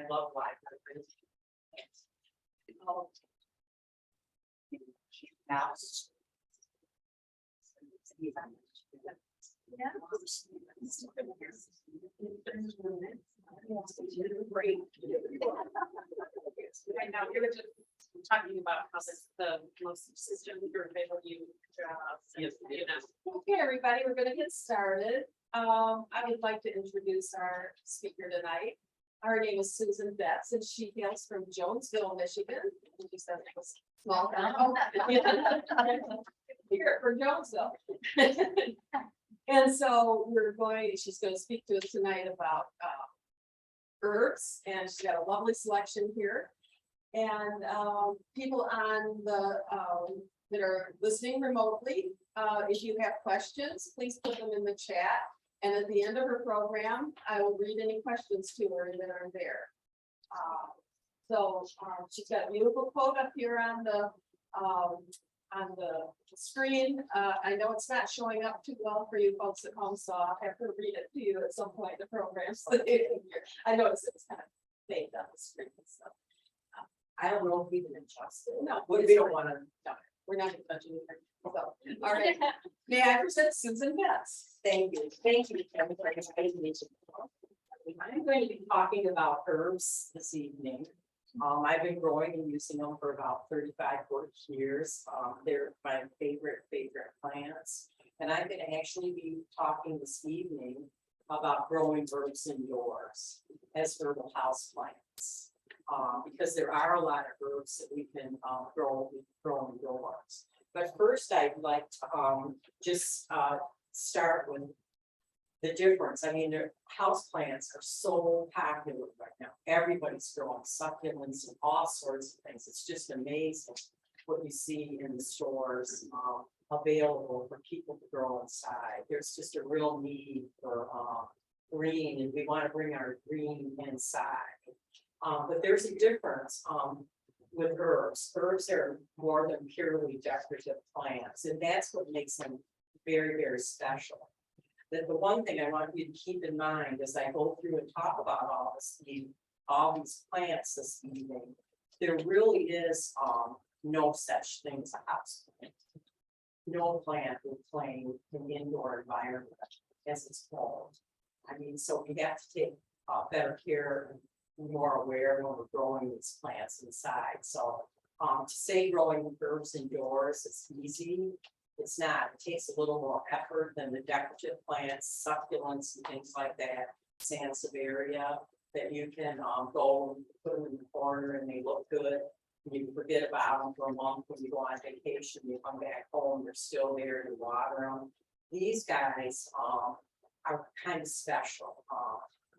love libraries. House. Yeah. Great. Right now, we were just talking about how this the most system you're able to use. Yes. Okay, everybody, we're gonna get started. I would like to introduce our speaker tonight. Her name is Susan Betz, and she hails from Jonesville, Michigan. She said it was small town. Here from Jonesville. And so she's going to speak to us tonight about herbs, and she's got a lovely selection here. And people on the that are listening remotely, if you have questions, please put them in the chat. And at the end of her program, I will read any questions to her that are there. She's got a beautiful quote up here on the screen. I know it's not showing up too well for you folks at home, so I'll have to read it to you at some point in the program. So I noticed it's kind of baked on the screen. So I don't know if we can adjust it. no, We don't want to. no, we're not gonna touch anything. So, all right. May I present Susan Betz? Thank you. Thank you, Kevin, for inviting me to. I'm going to be talking about herbs this evening. I've been growing and using them for about 35, 40 years. They're my favorite plants. And I'm going to actually be talking this evening about growing herbs indoors as herbal houseplants. Because there are a lot of herbs that we can grow indoors. But first, I'd like to just start with the difference. I mean, houseplants are so popular right now. Everybody's growing succulents and all sorts of things. It's just amazing what you see in the stores available for people to grow inside. There's just a real need for green, and we want to bring our green inside. But there's a difference with herbs. Herbs are more than purely decorative plants, and that's what makes them very, very special. That the one thing I want you to keep in mind as I go through and talk about all these plants this evening, there really is no such thing as a house plant. No plant will play in the indoor environment as it's called. I mean, so we have to take better care and more aware when we're growing these plants inside. So to say growing herbs indoors is easy. It's not. It takes a little more effort than the decorative plants, succulents, and things like that. Sansevieria that you can go and put them in the corner and they look good. You forget about them for a month when you go on vacation. You come back home, they're still there. You water them. These guys are kind of special.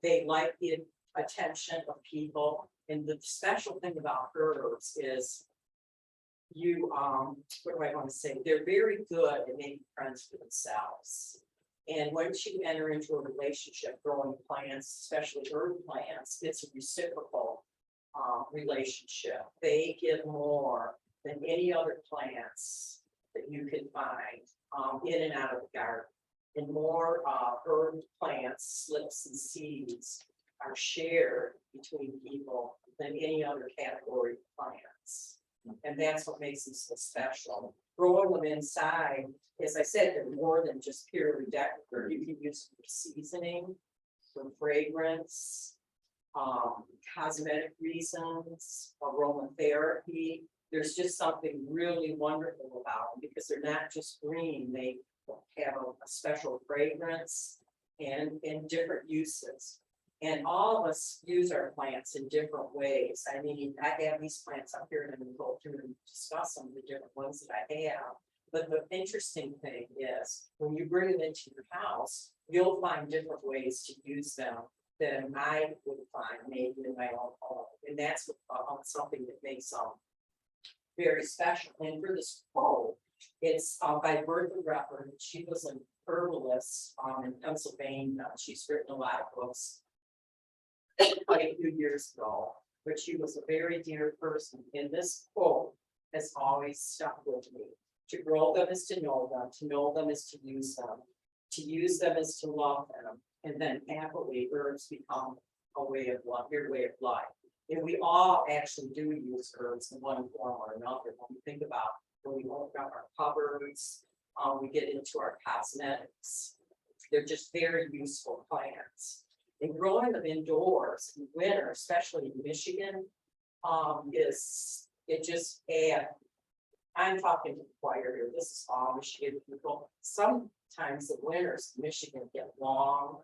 They like the attention of people, and the special thing about herbs is. What do I want to say? They're very good at making friends for themselves. And once you enter into a relationship growing plants, especially herb plants, it's a reciprocal relationship. They give more than any other plants that you can find in and out of the garden. And more herb plants, slips, and seeds are shared between people than any other category of plants. And that's what makes them so special. Growing them inside, as I said, they're more than just purely decorative. You can use them for seasoning, for fragrance, cosmetic reasons, aromatherapy. There's just something really wonderful about them because they're not just green. They have a special fragrance and different uses. And all of us use our plants in different ways. I mean, I have these plants up here and I'm going to go through and discuss some of the different ones that I have. But the interesting thing is when you bring them into your house, you'll find different ways to use them than I would find maybe in my own home. And that's something that makes them very special. And for this quote, it's by Bertha Ruppert. She was an herbalist in Pennsylvania. She's written a lot of books. Quite a few years ago, but she was a very dear person. And this quote has always stuck with me. To grow them is to know them is to use them is to love them, and then happily herbs become a way of life, your way of life. And we all actually do use herbs in one form or another. When we think about when we open up our cupboards, we get into our cosmetics. They're just very useful plants. And growing them indoors in winter, especially in Michigan, it just add. I'm talking to the choir here. This is all Michigan people. Sometimes the winters in Michigan get long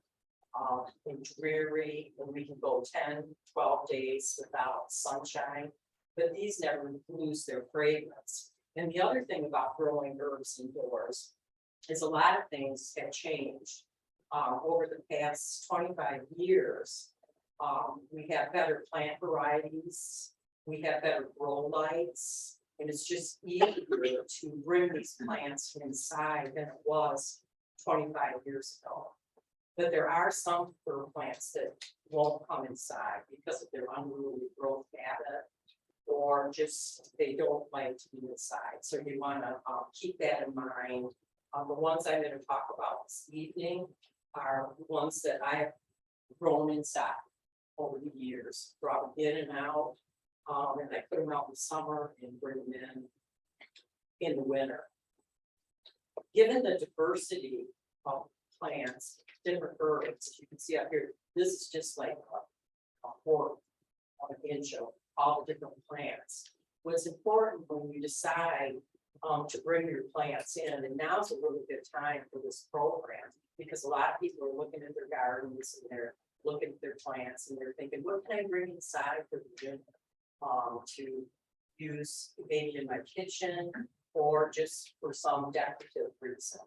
and dreary, and we can go 10, 12 days without sunshine. But these never lose their fragrance. And the other thing about growing herbs indoors is a lot of things have changed over the past 25 years. We have better plant varieties, we have better grow lights, and it's just easier to bring these plants inside than it was 25 years ago. But there are some herb plants that won't come inside because of their unruly growth habit, or just they don't like to be inside. So you want to keep that in mind. The ones I'm going to talk about this evening are ones that I have grown inside over the years, brought them in and out, and I put them out in the summer and bring them in the winter. Given the diversity of plants, different herbs, you can see up here, this is just like a fourth of an inch of all the different plants. What's important when you decide to bring your plants in, and now's a really good time for this program, because a lot of people are looking at their gardens and they're looking at their plants and they're thinking, what can I bring inside for the winter to use maybe in my kitchen or just for some decorative reason.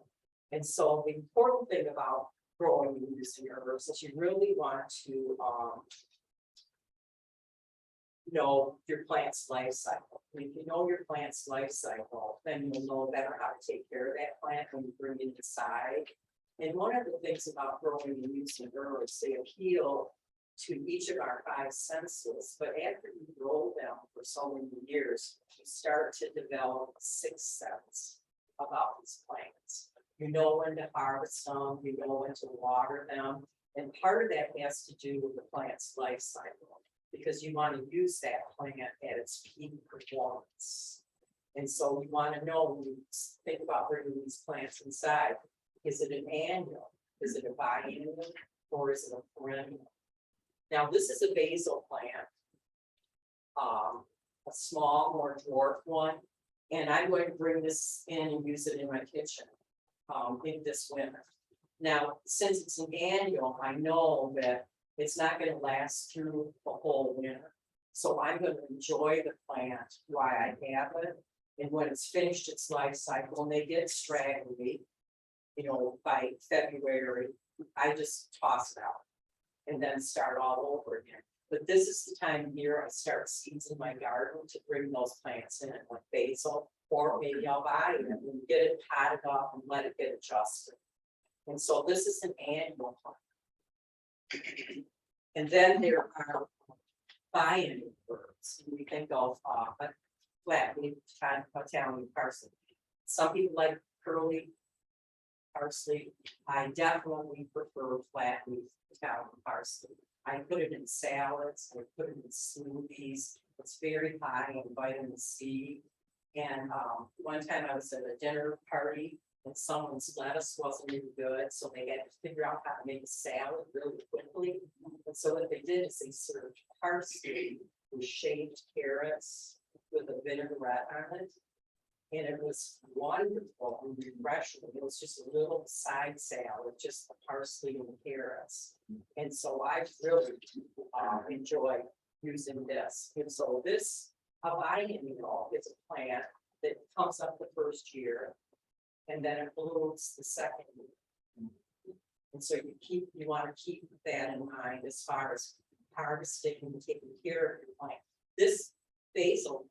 And so the important thing about growing and using herbs is you really want to know your plant's life cycle. And if you know your plant's life cycle, then you'll know better how to take care of that plant when you bring it inside. And one of the things about growing and using herbs, they appeal to each of our 5 senses, but after you grow them for so many years, you start to develop a 6th sense about these plants. You know when to harvest them, you know when to water them, and part of that has to do with the plant's life cycle, because you want to use that plant at its peak performance. And so you want to know when you think about bringing these plants inside, is it an annual, is it a biennial, or is it a perennial? Now, this is a basil plant, a small, more dwarf one, and I'm going to bring this in and use it in my kitchen in this winter. Now, since it's an annual, I know that it's not going to last through the whole winter. So I'm going to enjoy the plant while I have it. And when it's finished its life cycle and they get straggly, by February, I just toss it out and then start all over again. But this is the time of year I start seeds in my garden to bring those plants in, like basil, or maybe I'll buy it and get it potted up and let it get adjusted. And so this is an annual plant. And then there are biennial herbs. We think of a flatleaf Italian parsley. Some people like curly parsley. I definitely prefer flatleaf Italian parsley. I put it in salads, I put it in smoothies. It's very high in vitamin C. And one time I was at a dinner party and someone's lettuce wasn't even good, so they had to figure out how to make a salad really quickly. And so what they did is they served parsley with shaved carrots with a vinaigrette on it. And it was wonderful and refreshing. It was just a little side salad, just the parsley and carrots. And so I really enjoy using this. And so this biennial is a plant that comes up the first year and then it blooms the second year. And so you want to keep that in mind as far as harvesting and taking care of your plant. This basil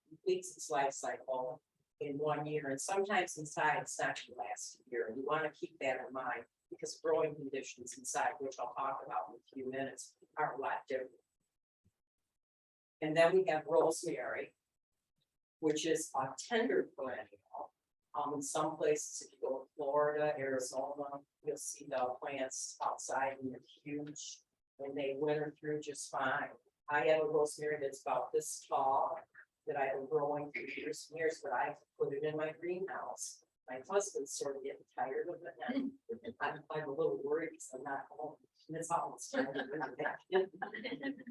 completes its life cycle in 1 year, and sometimes inside it's not going to last a year. You want to keep that in mind because growing conditions inside, which I'll talk about in a few minutes, are a lot different. And then we have rosemary, which is a tender perennial. In some places, if you go to Florida, Arizona, you'll see the plants outside and they're huge. and they winter through just fine. I have a rosemary that's about this tall that I've been growing for years and years, but I put it in my greenhouse. My husband's sort of getting tired of it now. I'm a little worried because I'm not home. And it's almost time to bring it back in.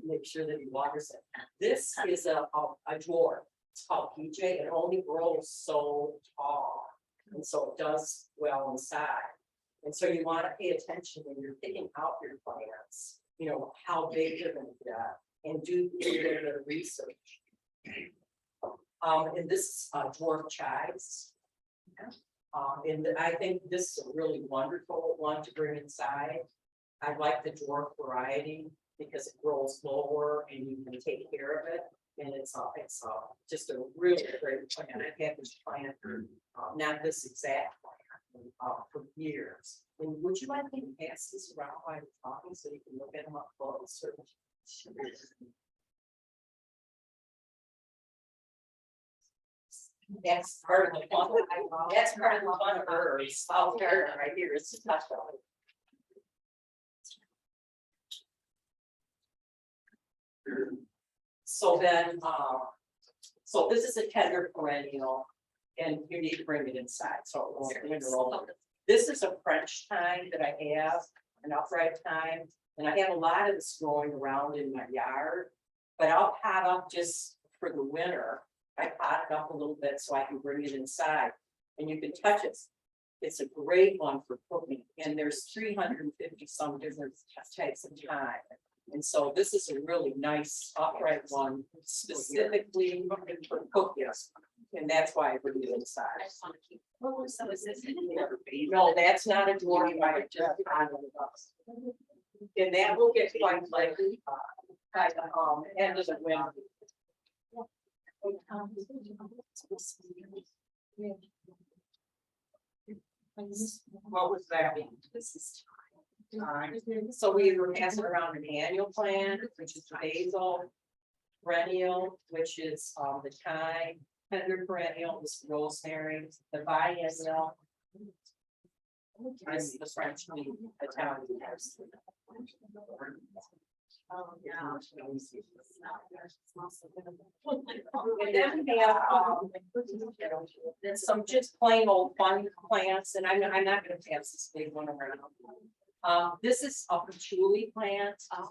Make sure that he waters it. This is a dwarf. It's called PJ. It only grows so tall. And so it does well inside. And so you want to pay attention when you're picking out your plants, you know, how big they're going to get, and do a little bit of research. And this is dwarf chives. And I think this is a really wonderful one to bring inside. I like the dwarf variety because it grows lower and you can take care of it. And it's just a really great plant. I've had this plant, not this exact plant, for years. And would you like me to pass this around while I'm talking so you can look at them up close? That's part of the fun. That's part of the fun of herbs. I'll turn right here. It's to touch on it. So then, so this is a tender perennial, and you need to bring it inside. So this is a French thyme that I have, an upright thyme, and I have a lot of this growing around in my yard. But I'll pot up just for the winter. I pot it up a little bit so I can bring it inside, and you can touch it. It's a great one for cooking, and there's 350 some different types of thyme. And so this is a really nice upright one specifically for cooking, and that's why I bring it inside. So is this? No, that's not a dwarf. And that will get quite likely by the end of the winter. What was that? This is time. So we were passing around an annual plant, which is basil, perennial, which is the thyme, tender perennial, this rosemary, the biennial. This is the French weed, Italian. And then we have some just plain old fun plants, and I'm not going to pass this big one around. This is a patchouli plant. A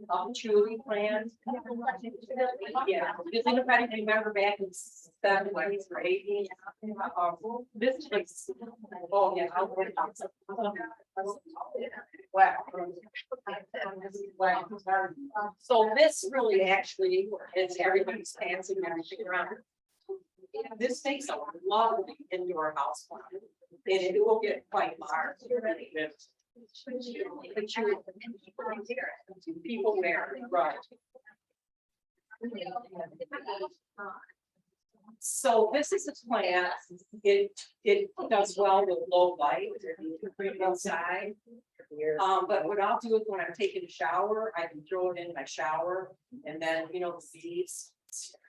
patchouli plant. Yeah, does anybody remember back in 70s or 80s? This is, oh yeah, I'll put it up. So this really actually is everybody's fancy everything around. This makes a lovely indoor house plant, and it will get quite large. People wear it, right? So this is a plant. It does well with low light. You can bring it outside. But what I'll do is when I'm taking a shower, I can throw it in my shower, and then the leaves,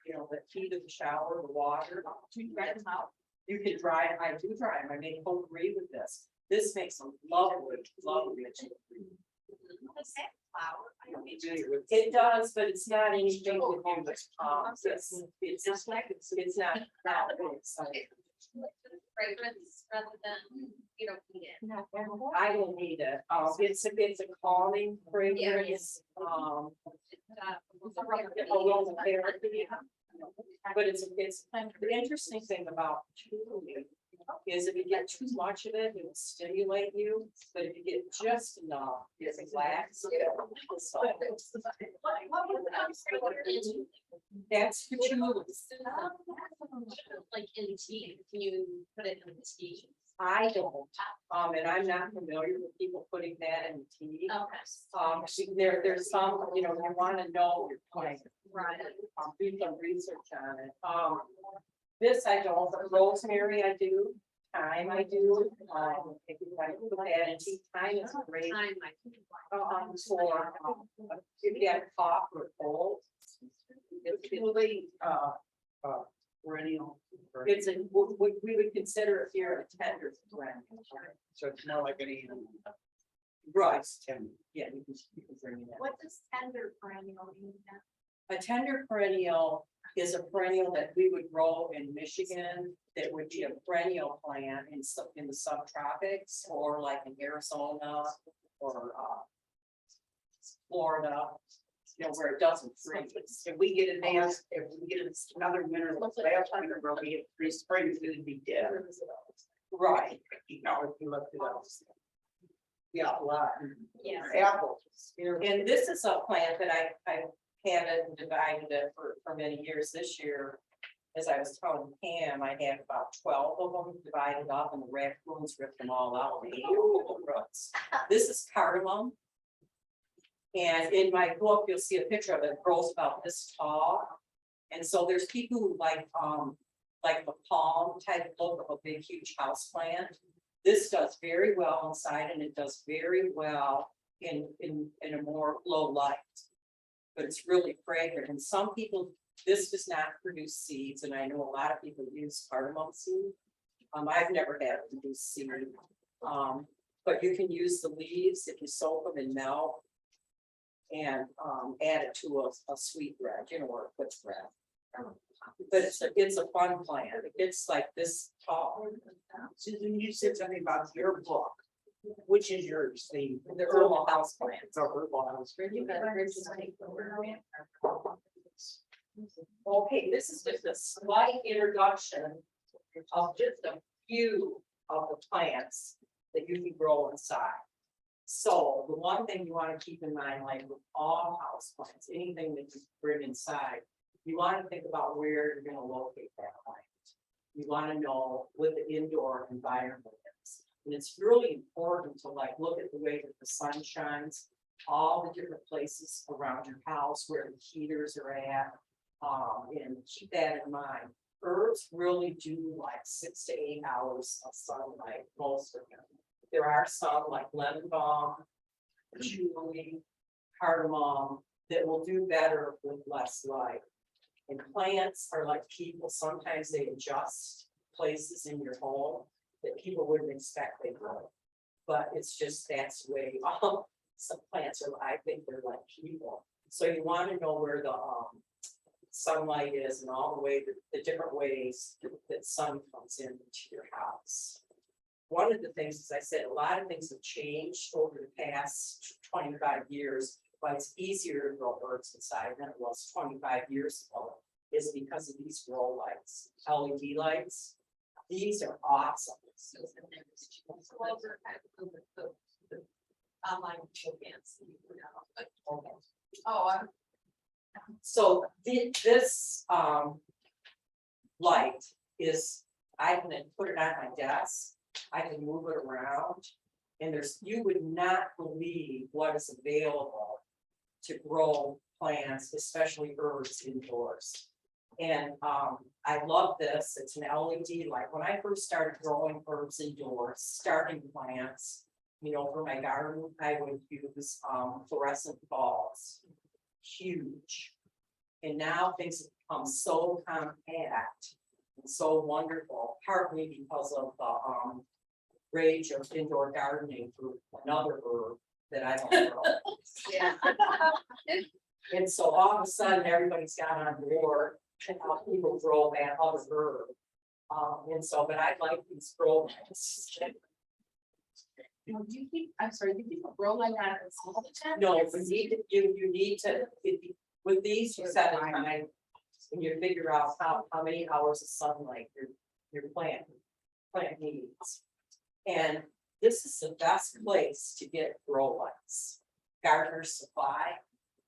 the heat of the shower, the water. You can dry it. I do dry them. I make potpourri with this. This makes a lovely, lovely. It does, but it's not anything to do with it's not fragrance rather than you don't need it. I don't need it. It's a calming fragrance. But it's the interesting thing about patchouli is if you get too much of it, it will stimulate you. But if you get just enough, it's relaxed. That's patchouli. Like in tea, can you put it in the tea? I don't, and I'm not familiar with people putting that in tea. Okay. There's some, you want to know your plant. Right. Do some research on it. This I don't, but rosemary I do, thyme I do. If you like to put that in tea, thyme is great. For if you have cough or cold. It's really perennial. It's we would consider it here a tender perennial. So it's more like any. Right. Yeah, you can bring it in. What does tender perennial mean? A tender perennial is a perennial that we would grow in Michigan, that would be a perennial plant in the subtropics, or like in Arizona, or Florida, where it doesn't freeze. If we get advanced, if we get another winter, last winter, where we get 3 springs, it would be dead. Right. If you looked it up. Yeah, a lot. Yes. Apples. And this is a plant that I had it and divided it for many years. This year, as I was telling Pam, I had about 12 of them divided up, and the raccoons ripped them all out. They ate all the roots. This is cardamom. And in my book, you'll see a picture of it. It grows about this tall. And so there's people who like the palm type look of a big, huge house plant. This does very well inside, and it does very well in a more low light. But it's really fragrant, and some people, this does not produce seeds, and I know a lot of people use cardamom seed. I've never had it produce seed. But you can use the leaves if you soak them in milk and add it to a sweet bread, or a quick bread. But it's a fun plant. It's like this tall. Susan, you said something about your book. Which is yours? The Herbal Houseplants. The Herbal House. Okay, this is just a slight introduction of just a few of the plants that you can grow inside. So the one thing you want to keep in mind, like with all houseplants, anything that you bring inside, you want to think about where you're going to locate that plant. You want to know what the indoor environment is. And it's really important to look at the way that the sun shines, all the different places around your house where the heaters are at, and keep that in mind. Herbs really do like 6 to 8 hours of sunlight, most of them. There are some like lemon balm, patchouli, cardamom that will do better with less light. And plants are like people, sometimes they adjust places in your home that people wouldn't expect they would. But it's just that's the way some plants are, I think they're like people. So you want to know where the sunlight is and all the way the different ways that sun comes into your house. One of the things, as I said, a lot of things have changed over the past 25 years, but it's easier to grow herbs inside than it was 25 years ago, is because of these grow lights, LED lights. These are awesome. Online children's. Okay. Oh, So this light is, I can put it on my desk, I can move it around, and you would not believe what is available to grow plants, especially herbs indoors. And I love this. It's an LED light. When I first started growing herbs indoors, starting plants, for my garden, I would use fluorescent bulbs, huge. And now things have become so compact and so wonderful, partly because of the rage of indoor gardening for another herb that I don't grow. Yeah. And so all of a sudden, everybody's got on board and how people grow that other herb. And so, but I like these grow lights. I'm sorry, do you keep a grow light on all the time? No, you need to, with these, you set a time, and you figure out how many hours of sunlight your plant needs. And this is the best place to get grow lights. Gardener's Supply.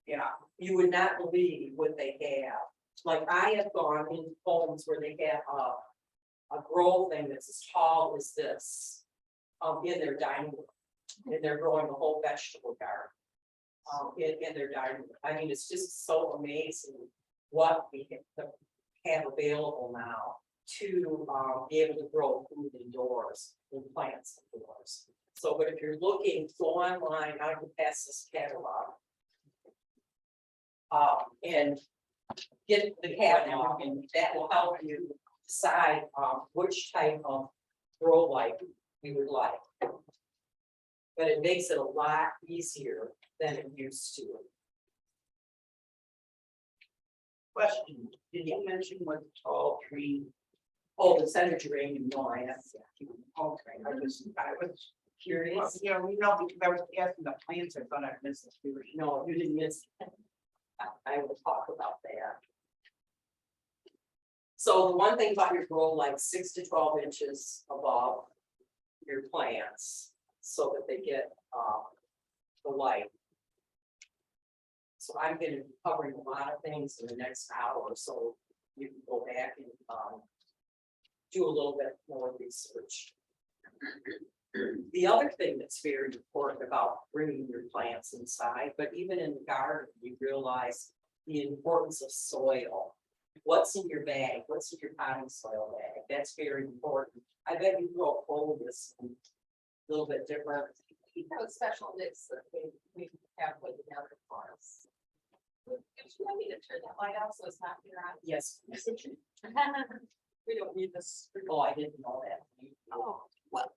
Yeah, you would not believe what they have. Like I have gone into homes where they have a grow thing that's as tall as this in their dining room. And they're growing a whole vegetable garden in their dining room. I mean, it's just so amazing what we have available now to be able to grow food indoors and plants indoors. So, but if you're looking, go online, I can pass this catalog. And get the catalog, and that will help you decide which type of grow light you would like. but it makes it a lot easier than it used to. Question, did you mention what tall tree? Oh, the center geranium, no, I asked. Okay, I was Curious? yeah, we know, because I was asking the plants, I thought I missed the tree. No, you didn't miss. I will talk about that. So the one thing about your grow, like 6 to 12 inches above your plants, so that they get the light. So I'm gonna be covering a lot of things in the next hour, so you can go back and do a little bit more research. The other thing that's very important about bringing your plants inside, but even in the garden, you realize the importance of soil. What's in your bag? What's in your potting soil bag? That's very important. I bet you grow this a little bit different. We have a special mix that we have put together for us. Would you want me to turn that light off so it's not here on? Yes. We don't need this. Oh, I didn't know that. Oh, well.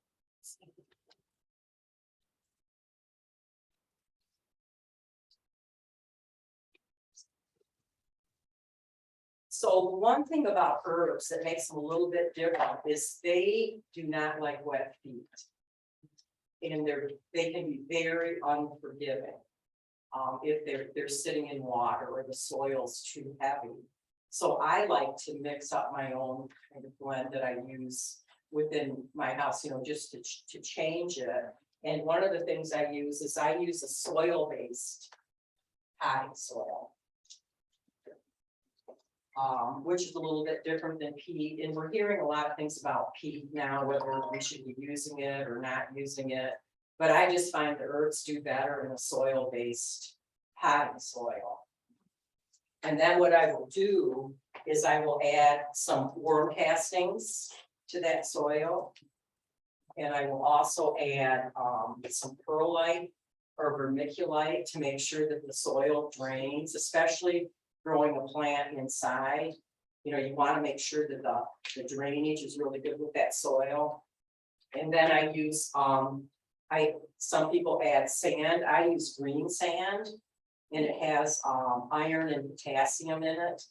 So the one thing about herbs that makes them a little bit different is they do not like wet feet. And they can be very unforgiving. If they're sitting in water or the soil's too heavy. So I like to mix up my own kind of blend that I use within my house, just to change it. And one of the things I use is I use a soil-based potting soil. Which is a little bit different than peat, and we're hearing a lot of things about peat now, whether we should be using it or not using it. But I just find the herbs do better in a soil-based potting soil. And then what I will do is I will add some worm castings to that soil. And I will also add some perlite or vermiculite to make sure that the soil drains, especially growing a plant inside. You want to make sure that the drainage is really good with that soil. And then I use, some people add sand, I use green sand. And it has iron and potassium in it.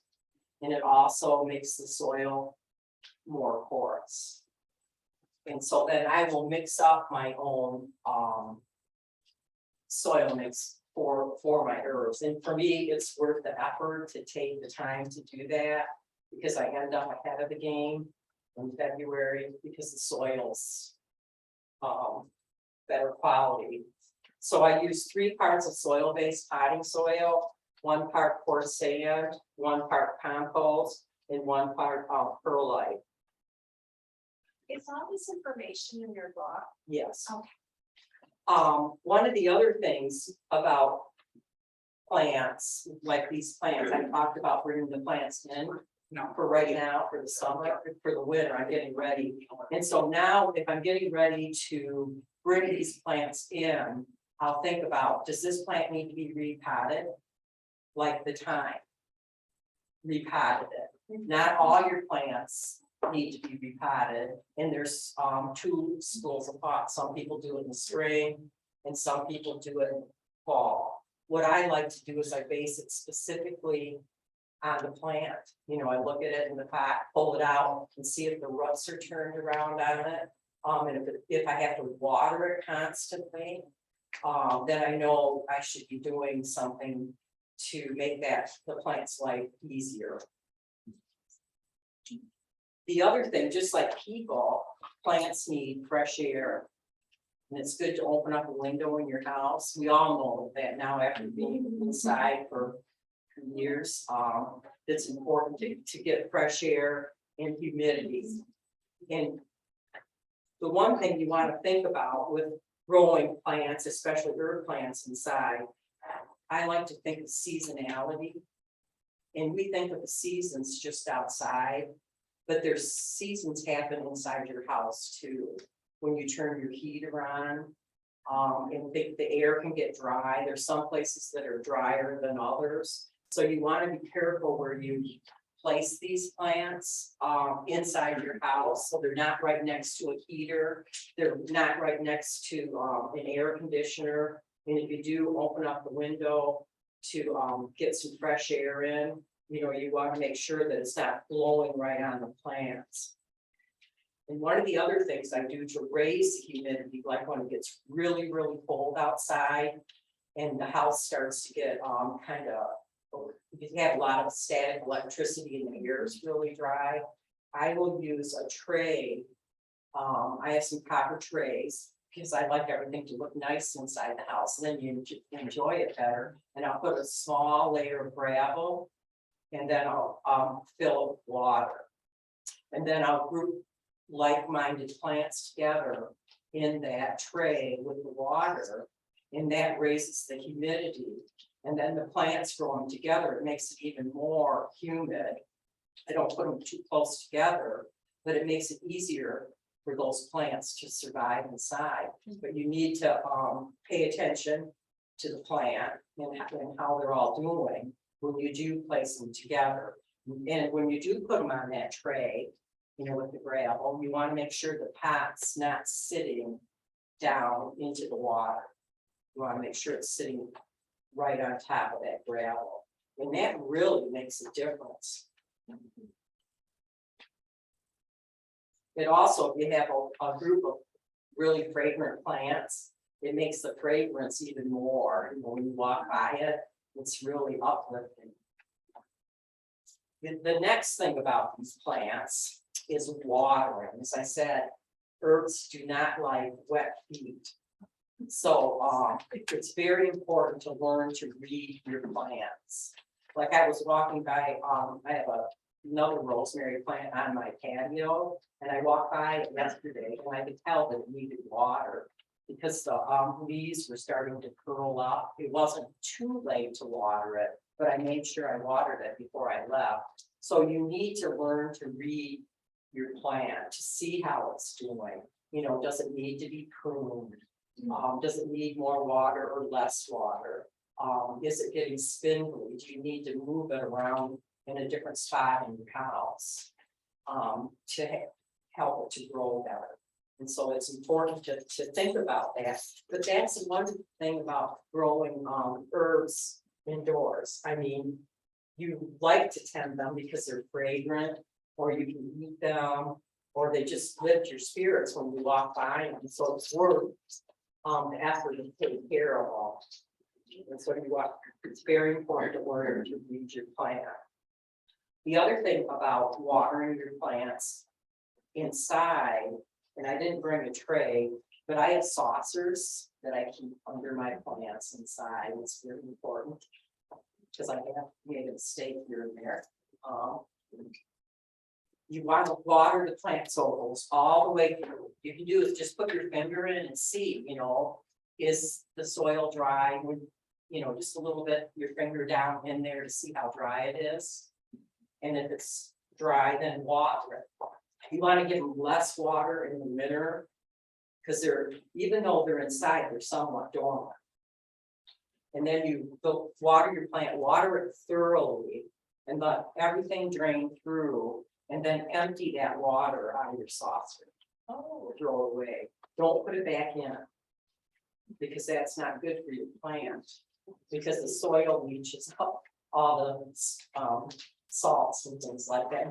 And it also makes the soil more porous. And so then I will mix up my own soil mix for my herbs. And for me, it's worth the effort to take the time to do that, because I end up ahead of the game in February because the soil's better quality. So I use 3 parts of soil-based potting soil, 1 part coarse sand, 1 part compost, and 1 part perlite. Is all this information in your book? Yes. Okay. One of the other things about plants, like these plants, I talked about bringing the plants in. No. For right now, for the summer, for the winter, I'm getting ready. And so now, if I'm getting ready to bring these plants in, I'll think about, does this plant need to be repotted? Like the thyme. Repotted it. Not all your plants need to be repotted. And there's 2 schools of thought. Some people do it in the spring and some people do it in fall. What I like to do is I base it specifically on the plant. I look at it in the pot, pull it out and see if the roots are turned around on it. And if I have to water it constantly, then I know I should be doing something to make the plant's life easier. The other thing, just like people, plants need fresh air. And it's good to open up a window in your house. We all know that now after being inside for years, it's important to get fresh air and humidity. And the one thing you want to think about with growing plants, especially herb plants inside, I like to think of seasonality. And we think of the seasons just outside, but there's seasons happen inside your house too. When you turn your heater on, and the air can get dry. There's some places that are drier than others. So you want to be careful where you place these plants inside your house, so they're not right next to a heater. They're not right next to an air conditioner. And if you do open up the window to get some fresh air in, you know, you want to make sure that it's not blowing right on the plants. And one of the other things I do to raise the humidity, like when it gets really, really cold outside and the house starts to get kind of, you have a lot of static electricity and the air is really dry, I will use a tray. I have some copper trays because I like everything to look nice inside the house, and then you enjoy it better. And I'll put a small layer of gravel, and then I'll fill it with water. And then I'll group like-minded plants together in that tray with the water, and that raises the humidity. And then the plants growing together, it makes it even more humid. I don't put them too close together, but it makes it easier for those plants to survive inside. But you need to pay attention to the plant and how they're all doing when you do place them together. And when you do put them on that tray, you know, with the gravel, you want to make sure the pot's not sitting down into the water. You want to make sure it's sitting right on top of that gravel. And that really makes a difference. It also, if you have a group of really fragrant plants, it makes the fragrance even more. You know, when you walk by it, it's really uplifting. The next thing about these plants is watering. As I said, herbs do not like wet feet. So it's very important to learn to read your plants. Like I was walking by, I have another rosemary plant on my patio, and I walked by it yesterday and I could tell that it needed water because the leaves were starting to curl up. It wasn't too late to water it, but I made sure I watered it before I left. So you need to learn to read your plant to see how it's doing. You know, does it need to be pruned? Does it need more water or less water? Is it getting spindly? Do you need to move it around in a different spot in your house to help it to grow better? And so it's important to think about that. But that's one thing about growing herbs indoors. I mean, you like to tend them because they're fragrant, or you can eat them, or they just lift your spirits when you walk by them. So it's worth the effort of taking care of all. And so it's very important to learn to read your plant. The other thing about watering your plants inside, and I didn't bring a tray, but I have saucers that I keep under my plants inside. It's very important because I have made a mistake here and there. You want to water the plant so it goes all the way through. You can do is just put your finger in and see, you know, is the soil dry? You know, just a little bit, your finger down in there to see how dry it is. And if it's dry, then water it. You want to give them less water in the winter because even though they're inside, they're somewhat dormant. And then you go water your plant, water it thoroughly, and let everything drain through, and then empty that water out of your saucer. Throw it away. Don't put it back in because that's not good for your plant. Because the soil leaches up all the salts and things like that.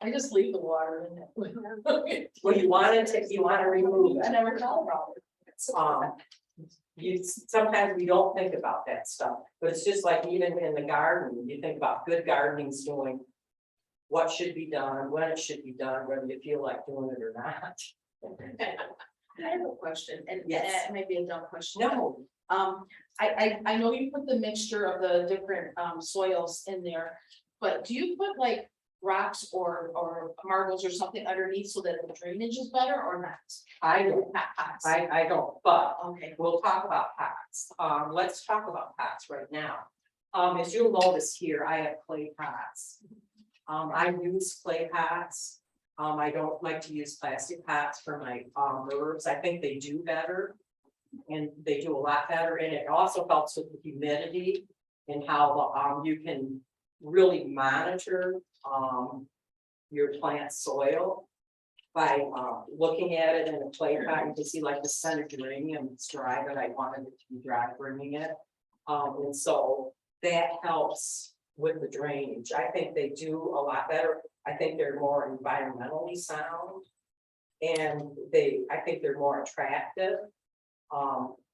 I just leave the water in it. Well, you want to remove I it. never thought about it. Sometimes we don't think about that stuff, but it's just like even in the garden, you think about good gardening's doing what should be done, when it should be done, whether you feel like doing it or not. I have a question, and Yes. it may be a dumb question. No, I know you put the mixture of the different soils in there, but do you put like rocks or marbles or something underneath so that the drainage is better or not? I don't, Not pots. I don't, but Okay, we'll talk about pots. Let's talk about pots right now. As you'll notice here, I have clay pots. I use clay pots. I don't like to use plastic pots for my herbs. I think they do better. And they do a lot better. And it also helps with the humidity and how you can really monitor, your plant soil by, looking at it in a clay pot. You can see like the center geranium, it's dry, but I wanted it to be dry, bringing it. And so that helps with the drainage. I think they do a lot better. I think they're more environmentally sound. And I think they're more attractive.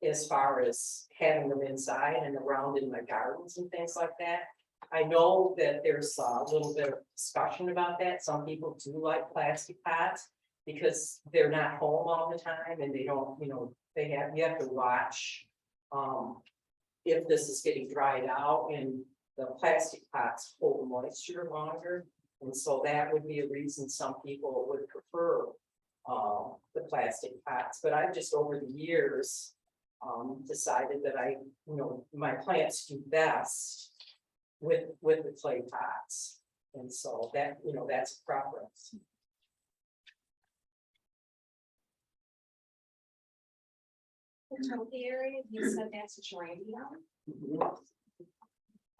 As far as having them inside and around in my gardens and things like that. I know that there's a little bit of discussion about that. Some people do like plastic pots because they're not home all the time and they don't, you have to watch. If this is getting dried out, and the plastic pots hold moisture longer. And so that would be a reason some people would prefer the plastic pots, but I've just over the years decided that my plants do best with the clay pots. And so that, that's a preference. The area, you said that's a geranium.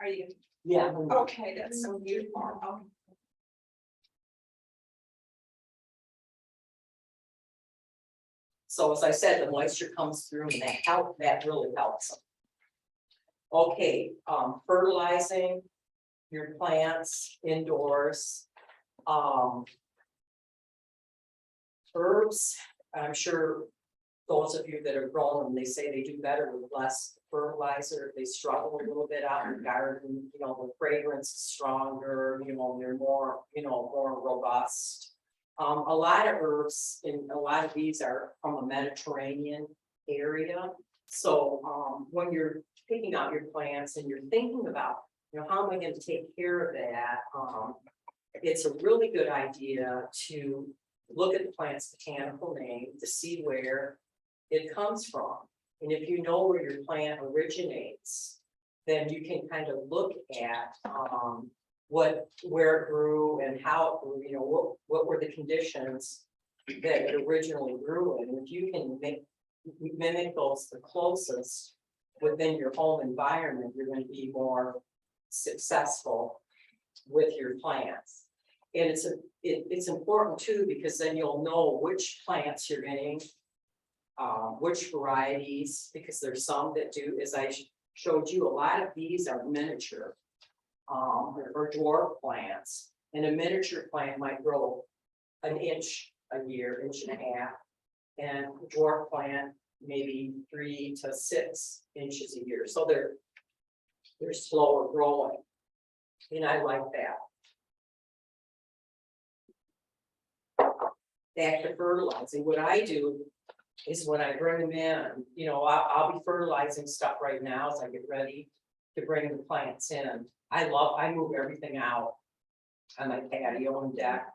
Are you? Yeah. Okay, that's so beautiful. Okay. So as I said, the moisture comes through and that really helps them. Okay, fertilizing your plants indoors. Herbs, I'm sure those of you that are growing them, they say they do better with less fertilizer. They struggle a little bit out in the garden, the fragrance is stronger, they're more, more robust. A lot of herbs and a lot of these are from a Mediterranean area. So when you're picking out your plants and you're thinking about, how am I going to take care of that? It's a really good idea to look at the plant's botanical name to see where it comes from. And if you know where your plant originates, then you can kind of look at where it grew and how it grew, what were the conditions that it originally grew in. And if you can mimic those the closest within your home environment, you're going to be more successful with your plants. And it's important too, because then you'll know which plants you're getting, which varieties, because there's some that do, as I showed you, a lot of these are miniature or dwarf plants. And a miniature plant might grow an inch a year, inch and a half, and a dwarf plant maybe 3 to 6 inches a year. So they're slower growing, and I like that. Back to fertilizing, what I do is when I bring them in, I'll be fertilizing stuff right now as I get ready to bring the plants in. I move everything out on my patio and deck,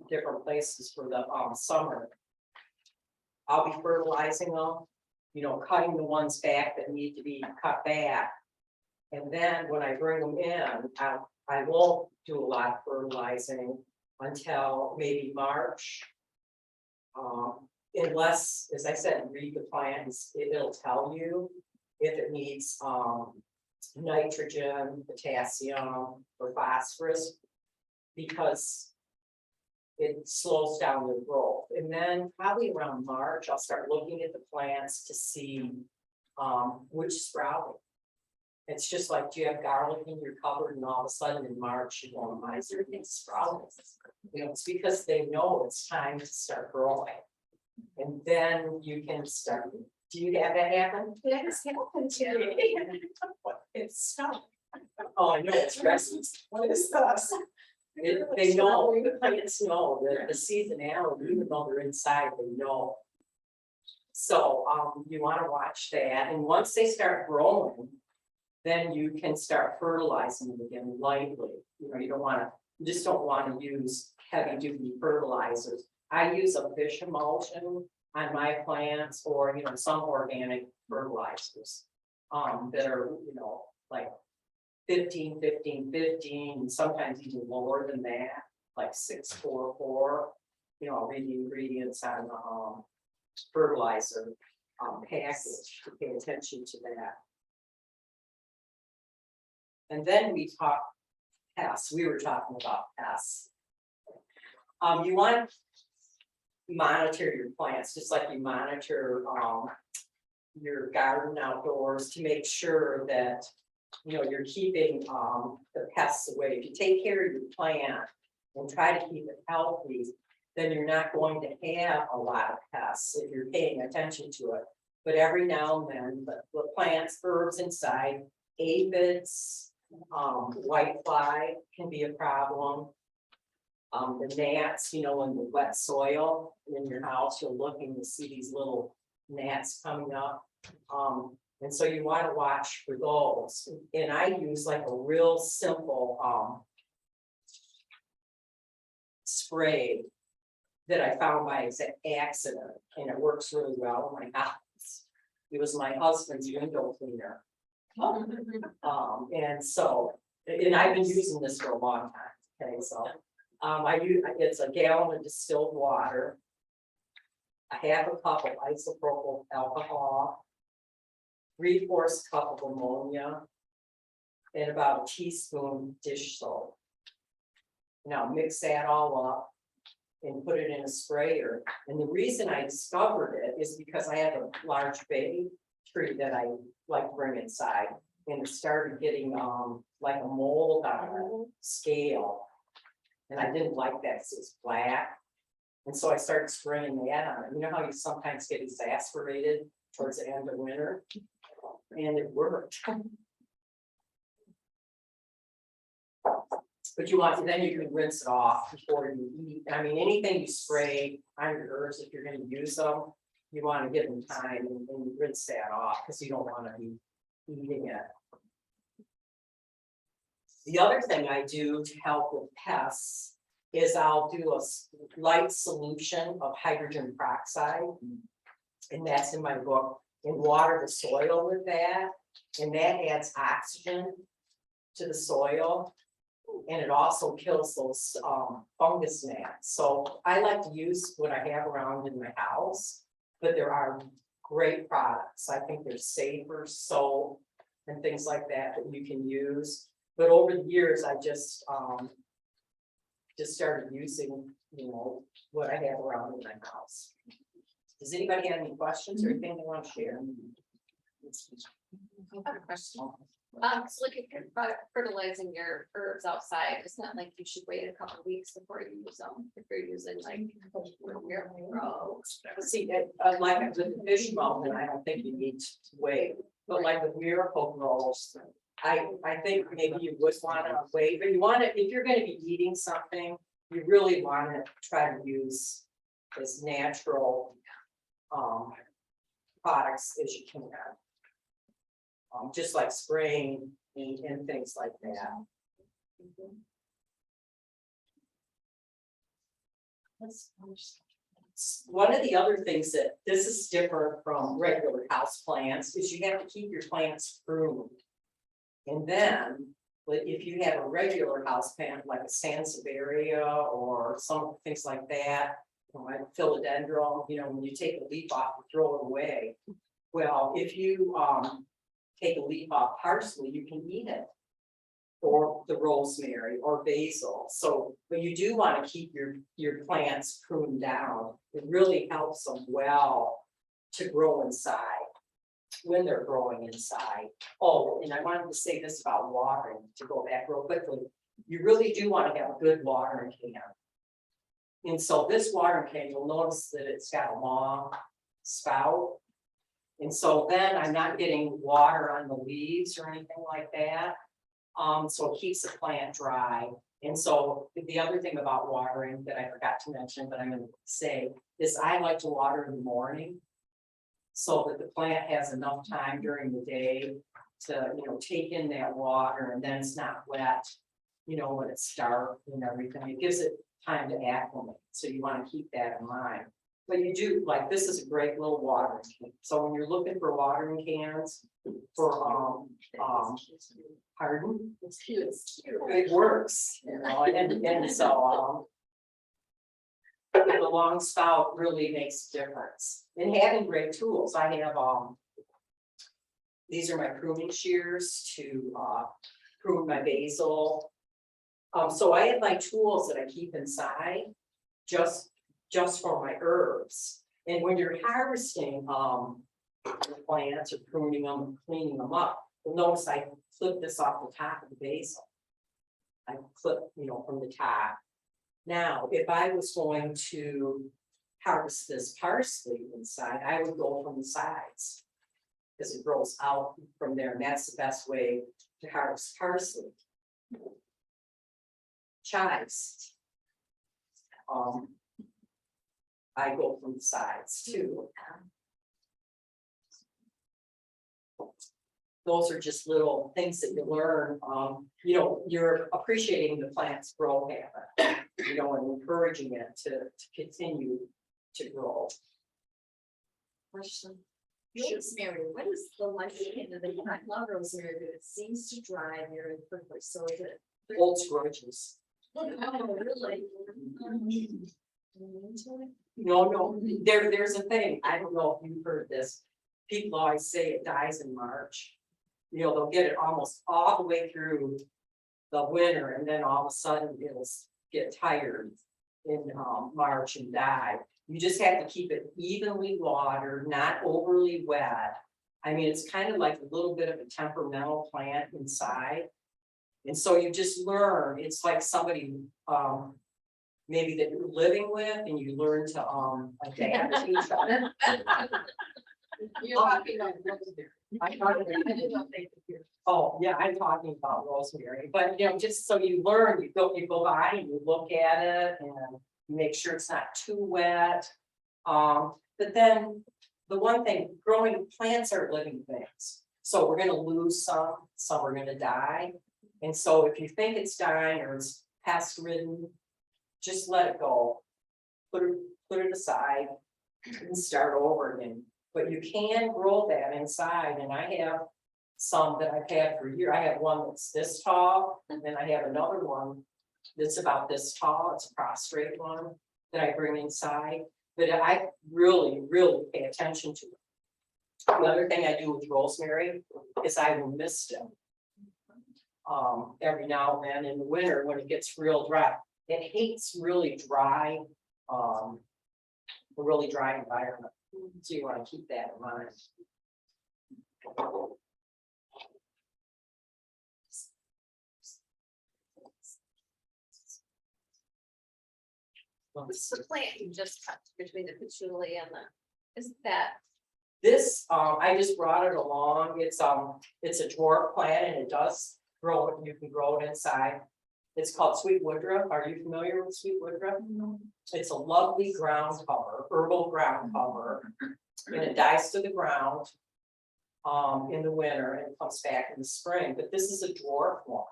different places for the summer. I'll be fertilizing them, cutting the ones back that need to be cut back. And then when I bring them in, I won't do a lot of fertilizing until maybe March. Unless, as I said, read the plants, it'll tell you if it needs nitrogen, potassium, or phosphorus, because it slows down their growth. And then probably around March, I'll start looking at the plants to see which sprouting. It's just like, do you have garlic in your cupboard, and all of a sudden in March you go, why is everything sprouting? It's because they know it's time to start growing. And then you can start. Do you have that happen? That has happened to me. It's stuff. Oh, I know, it's restless. What is this? They know, the plants know that the seasonality, even though they're inside, they know. So you want to watch that, and once they start growing, then you can start fertilizing them again lightly. You just don't want to use heavy duty fertilizers. I use a fish emulsion on my plants, or some organic fertilizers that are like 15, 15, 15, and sometimes even lower than that, like 644. I'll read the ingredients on the fertilizer package to pay attention to that. And then we talk pests, we were talking about pests. You want to monitor your plants, just like you monitor, your garden outdoors to make sure that, you know, you're keeping, the pests away. If you take care of your plant and try to keep it healthy, then you're not going to have a lot of pests if you're paying attention to it. But every now and then, the plants, herbs inside, aphids, whitefly can be a problem. The gnats, you know, in the wet soil in your house, you'll look and you'll see these little gnats coming up. And so you want to watch for those. And I use like a real simple, spray that I found by accident, and it works really well in my house. It was my husband's window cleaner. And so, and I've been using this for a long time, okay, so. It's a gallon of distilled water, a half a cup of isopropyl alcohol, 3/4 cup of ammonia, and about a teaspoon dish soap. Now mix that all up and put it in a sprayer. And the reason I discovered it is because I have a large bay tree that I like to bring inside, and it started getting like a mold on a scale. And I didn't like that because it was black. And so I started spraying that on it. You know how you sometimes get exasperated towards the end of winter? And it worked. But you want, then you can rinse it off before you eat. I mean, anything you spray on your herbs, if you're gonna use them, you want to give them time and rinse that off because you don't want to be eating it. The other thing I do to help with pests is I'll do a light solution of hydrogen peroxide. And that's in my book, and water the soil with that. And that adds oxygen to the soil. And it also kills those fungus gnats. So I like to use what I have around in my house, but there are great products. I think there's safer soap and things like that that you can use. But over the years, I just started using, you know, what I have around in my house. Does anybody have any questions or anything they want to share? I have a question. So like if you're fertilizing your herbs outside, it's not like you should wait a couple of weeks before you use them. If you're using like Miracle-Gro. See, like with the fish mountain, I don't think you need to wait, but like with Miracle-Gros, I think maybe you would want to wait, but you want to, if you're going to be eating something, you really want to try to use as natural products as you can. Just like spraying and things like that. One of the other things that this is different from regular house plants is you have to keep your plants pruned. And then, but if you have a regular house plant like a Sansevieria or some things like that, you know, like philodendron, you know, when you take a leaf off and throw it away. Well, if you take a leaf off parsley, you can eat it. Or the rosemary or basil. So, but you do want to keep your plants pruned down. It really helps them well to grow inside when they're growing inside. Oh, and I wanted to say this about watering, to go back real quickly. You really do want to have a good watering can. And so this watering can, you'll notice that it's got a long spout. And so then I'm not getting water on the leaves or anything like that. So it keeps the plant dry. And so the other thing about watering that I forgot to mention, but I'm going to say, is I like to water in the morning so that the plant has enough time during the day to, you know, take in that water, and then it's not wet, you know, when it's dark and everything. It gives it time to acclimate. So you want to keep that in mind. But you do, like, this is a great little watering can. So when you're looking for watering cans for pardon? It's cute. It's cute. It works, you know, and so the long spout really makes a difference. And having great tools. I have these are my pruning shears to prune my basil So I have my tools that I keep inside, just for my herbs. And when you're harvesting, the plants or pruning them, cleaning them up, you'll notice I clip this off the top of the basil. I clip, from the top. Now, if I was going to harvest this parsley inside, I would go from the sides. Because it grows out from there, and that's the best way to harvest parsley. Chives. I go from the sides too. Those are just little things that you learn, you're appreciating the plant's growth habit, and encouraging it to continue to grow. Question. Rosemary, what is the lifespan of the, I love rosemary, but it seems to dry very quickly, so is it? Holds grudges. Oh, really? No, there's a thing, I don't know if you've heard this. People always say it dies in March. They'll get it almost all the way through the winter, and then all of a sudden it'll get tired in March and die. You just have to keep it evenly watered, not overly wet. I mean, it's kind of like a little bit of a temperamental plant inside. And so you just learn, it's like somebody maybe that you're living with, and you learn to adapt to each other. You're talking about rosemary. I'm talking oh, yeah, I'm talking about rosemary, but just so you learn, you go by and you look at it and you make sure it's not too wet. But then the one thing, growing plants are living things. So we're gonna lose some are gonna die. And so if you think it's dying or it's pest ridden, just let it go. Put it aside and start over again. But you can grow that inside, and I have some that I've had for years. I have one that's this tall, and then I have another one that's about this tall. It's a prostrate one that I bring inside, but I really pay attention to it. Another thing I do with rosemary is I will mist it. Every now and then in the winter when it gets real dry. It hates really dry, a really dry environment. So you want to keep that in mind. What's the plant you just cut between the patchouli and the, is that? This, I just brought it along. It's a dwarf plant and it does grow, you can grow it inside. It's called sweet woodruff. Are you familiar with sweet woodruff? It's a lovely ground cover, herbal ground cover, and it dies to the ground in the winter and comes back in the spring. But this is a dwarf one,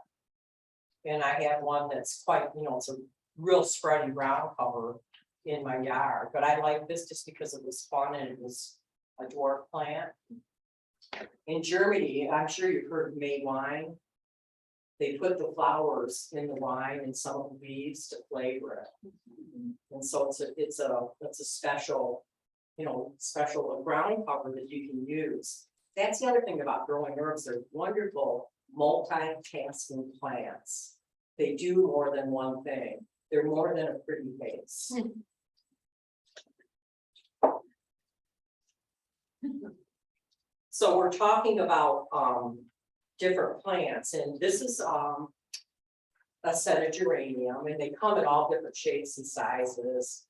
and I have one that's quite, it's a real spready ground cover in my yard. But I like this just because it was fun and it was a dwarf plant. In Germany, I'm sure you've heard of May wine. They put the flowers in the wine and some of the leaves to flavor it. And so it's a special, special ground cover that you can use. That's the other thing about growing herbs. They're wonderful multitasking plants. They do more than one thing. They're more than a pretty face. So we're talking about different plants, and this is a set of geranium, and they come in all different shapes and sizes.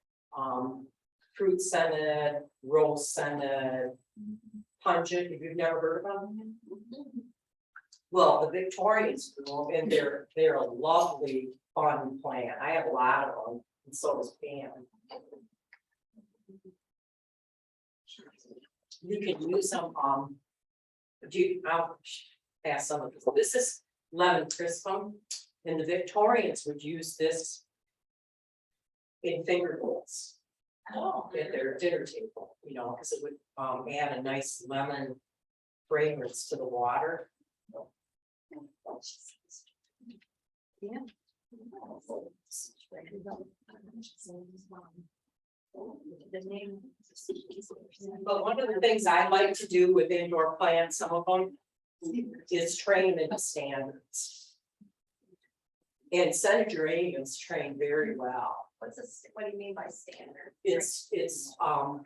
Fruit scented, rose scented, pungent, if you've never heard of them. Well, the Victorians grew them, and they're a lovely fun plant. I have a lot of them, and so does Pam. You can use them I'll pass some of this. This is lemon crispum, and the Victorians would use this in finger bowls. At their dinner table, because it would add a nice lemon fragrance to the water. Yeah. But one of the things I like to do with indoor plants, some of them, is train them in standards. And Senate geraniums train very well. What do you mean by standard? It's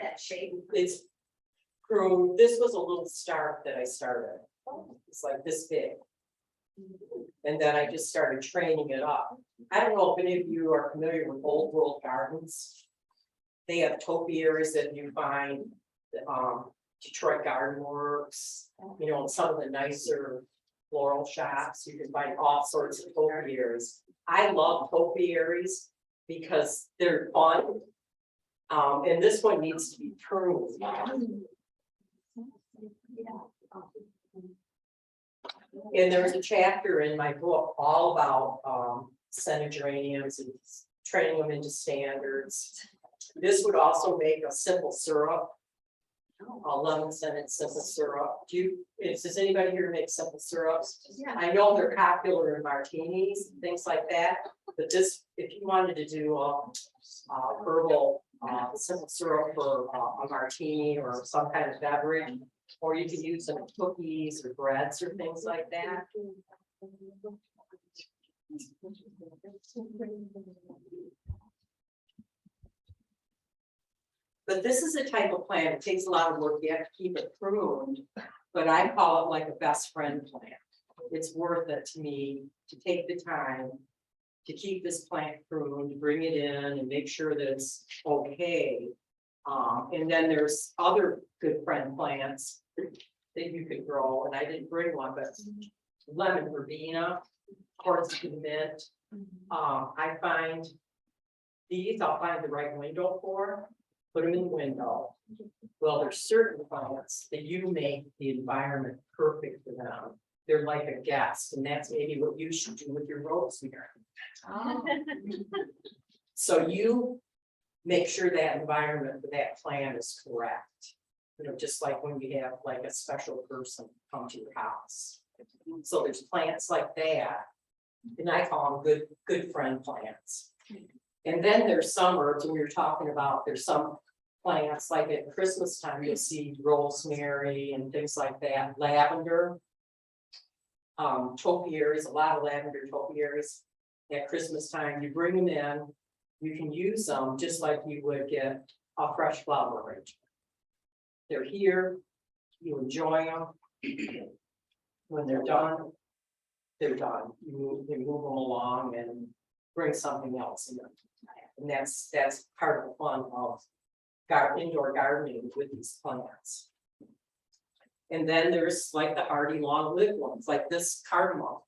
That shape? it's grew, this was a little start that I started. It's like this big. And then I just started training it up. I don't know if any of you are familiar with Old World Gardens. They have topiaries that you find, Detroit Garden Works, you know, some of the nicer floral shops, you can find all sorts of topiaries. I love topiaries because they're fun. And this one needs to be pruned. And there's a chapter in my book all about Senate geraniums and training them into standards. This would also make a simple syrup. A lemon scented simple syrup. Does anybody here make simple syrups? Yeah. I know they're popular in martinis and things like that, but this, if you wanted to do a herbal simple syrup for a martini or some kind of beverage, or you can use them in cookies or breads or things like that. But this is a type of plant, it takes a lot of work, you have to keep it pruned, but I call it like a best friend plant. It's worth it to me to take the time to keep this plant pruned, bring it in and make sure that it's okay. And then there's other good friend plants that you could grow, and I didn't bring one, but lemon verbena, quartz to the mint. I find these, I'll find the right window for. Put them in the window. Well, there's certain plants that you make the environment perfect for them. They're like a guest, and that's maybe what you should do with your rosemary. So you make sure that environment for that plant is correct. You know, just like when you have like a special person come to your house. So there's plants like that, and I call them good friend plants. And then there's some herbs, and we were talking about, there's some plants like at Christmas time, you'll see rosemary and things like that, lavender. Topiaries, a lot of lavender topiaries at Christmas time, you bring them in, you can use them just like you would get a fresh flower arrangement. They're here, you enjoy them. When they're done, they're done. You move them along and bring something else in. And that's part of the fun of indoor gardening with these plants. And then there's like the hardy long-lived ones, like this cardamom.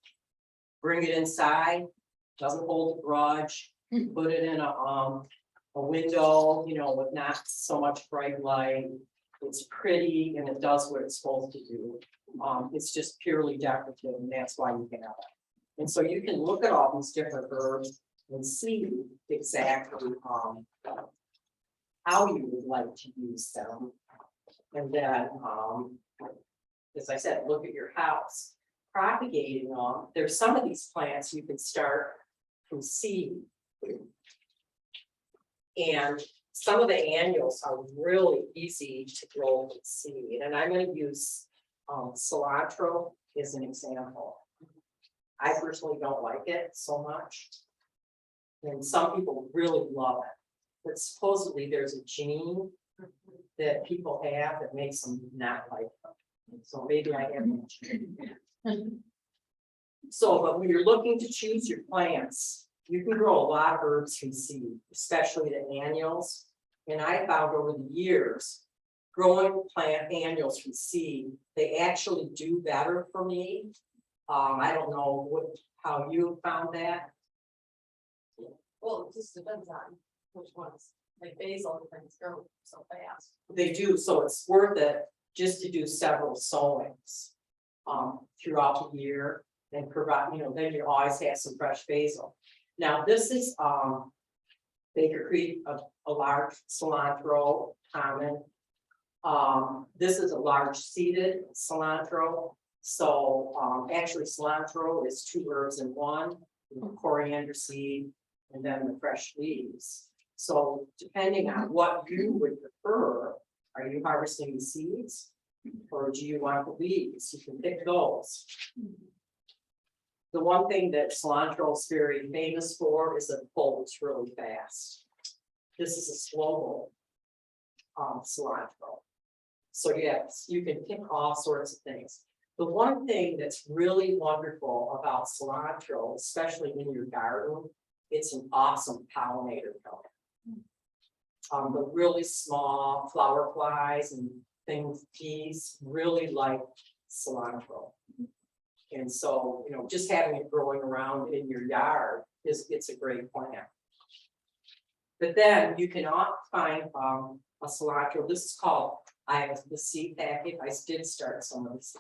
Bring it inside, doesn't hold a grudge, put it in a window, you know, with not so much bright light. It's pretty and it does what it's supposed to do. It's just purely decorative, and that's why you have it. And so you can look at all these different herbs and see exactly how you would like to use them. And then, as I said, look at your house. Propagating them, there's some of these plants you can start from seed. And some of the annuals are really easy to grow from seed. And I'm going to use cilantro as an example. I personally don't like it so much. And some people really love it. But supposedly there's a gene that people have that makes them not like them. So maybe I have a gene. So, but when you're looking to choose your plants, you can grow a lot of herbs from seed, especially the annuals. And I found over the years, growing plant annuals from seed, they actually do better for me. I don't know how you found that. Well, it just depends on which ones, like basil, things grow so fast. They do, so it's worth it just to do several sowings throughout the year and provide, you know, then you always have some fresh basil. Now, this is Baker Creek, a large cilantro common. This is a large seeded cilantro. So actually cilantro is 2 herbs in one, coriander seed, and then the fresh leaves. So depending on what you would prefer, are you harvesting the seeds or do you want the leaves? You can pick those. The one thing that cilantro is very famous for is that it folds really fast. This is a slow cilantro. So yes, you can pick all sorts of things. The one thing that's really wonderful about cilantro, especially in your garden, it's an awesome pollinator plant. The really small flower flies and things, bees really like cilantro. And so, you know, just having it growing around in your yard it's a great plant. But then you cannot find a cilantro. This is called, I have the seed packet. I did start some of this.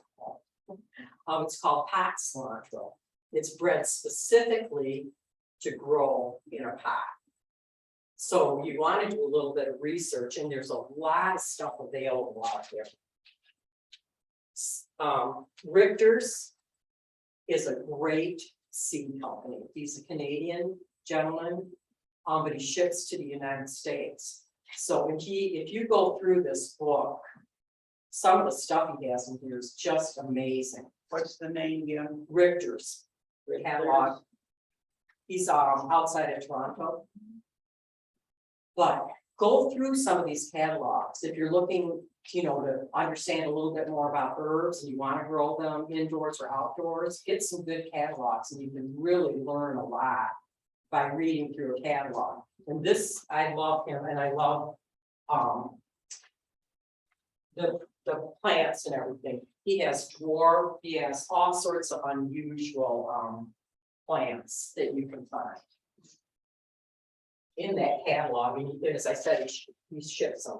It's called pot cilantro. It's bred specifically to grow in a pot. So you want to do a little bit of research, and there's a lot of stuff available out there. Richter's is a great seed company. He's a Canadian gentleman, but he ships to the United States. So if you go through this book, some of the stuff he has in here is just amazing. What's the name again? Richter's catalog. He's outside of Toronto. But go through some of these catalogs if you're looking, you know, to understand a little bit more about herbs and you want to grow them indoors or outdoors. Get some good catalogs and you can really learn a lot by reading through a catalog. And this, I love him, and I love the plants and everything. He has dwarf, he has all sorts of unusual plants that you can find in that catalog. And as I said, he ships them.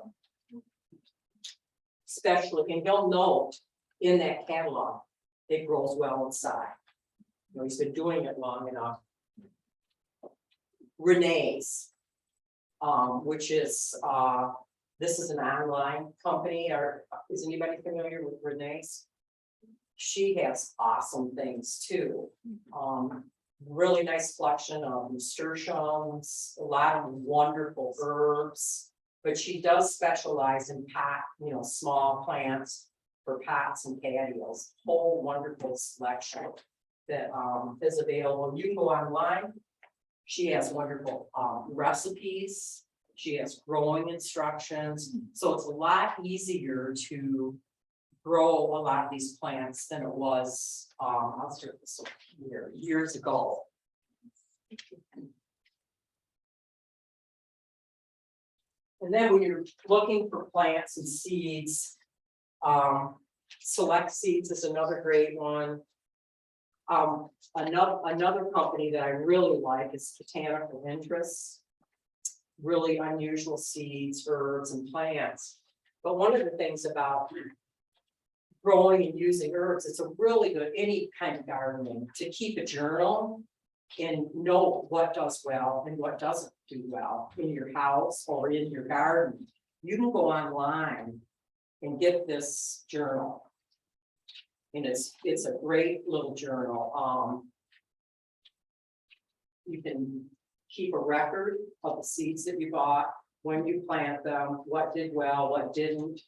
Especially, and he'll note in that catalog, it grows well inside. You know, he's been doing it long enough. Renee's, which is this is an online company, or is anybody familiar with Renee's? She has awesome things too. Really nice collection of nasturtiums, a lot of wonderful herbs, but she does specialize in pot, you know, small plants for pots and patios. Whole wonderful selection that is available. You can go online. She has wonderful recipes. She has growing instructions. So it's a lot easier to grow a lot of these plants than it was, I'll start this here, years ago. And then when you're looking for plants and seeds, Select Seeds is another great one. Another company that I really like is Botanical Interests. Really unusual seeds, herbs, and plants. But one of the things about growing and using herbs, it's a really good, any kind of gardening, to keep a journal and know what does well and what doesn't do well in your house or in your garden. You can go online and get this journal. And it's a great little journal. You can keep a record of the seeds that you bought, when you plant them, what did well, what didn't.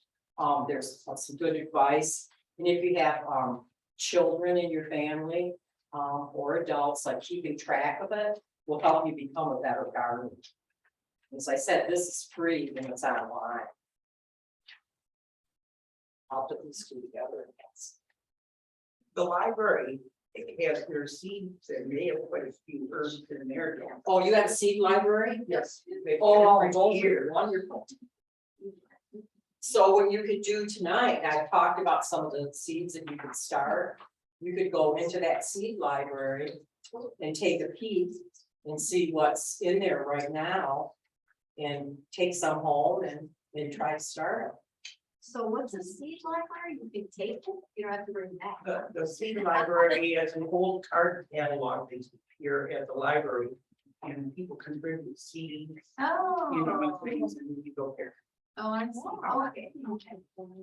There's some good advice. And if you have children in your family or adults, like keeping track of it will help you become a better gardener. As I said, this is free when it's online. I'll put these two together. The library, it has their seeds and they have quite a few herbs in there. Oh, you have a seed library? Yes. Oh, Every those year. are wonderful. So what you could do tonight, I talked about some of the seeds that you could start. You could go into that seed library and take a peek and see what's in there right now. And take some home and try to start them. So what's a seed library? You can take it, you don't have to bring it back. The seed library has an old card catalog that's here at the library. And people contribute seeds, Oh. you know, and things, and you go there. Oh, I see. Oh, okay.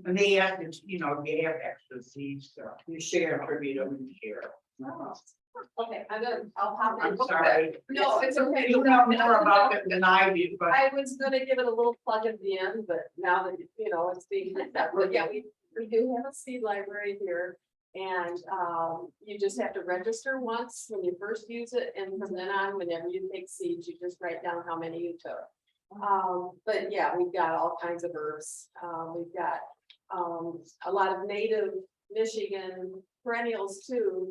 And they have to, you know, they have extra seeds, so You share. contribute them and share. Oh. Okay, I'll pop it. I'm sorry. No, it's okay. You know more about it than I do, but I was gonna give it a little plug at the end, but now that, you know, it's being, but yeah, we do have a seed library here. And you just have to register once when you first use it, and from then on, whenever you take seeds, you just write down how many you took. But yeah, we've got all kinds of herbs. We've got a lot of native Michigan perennials too.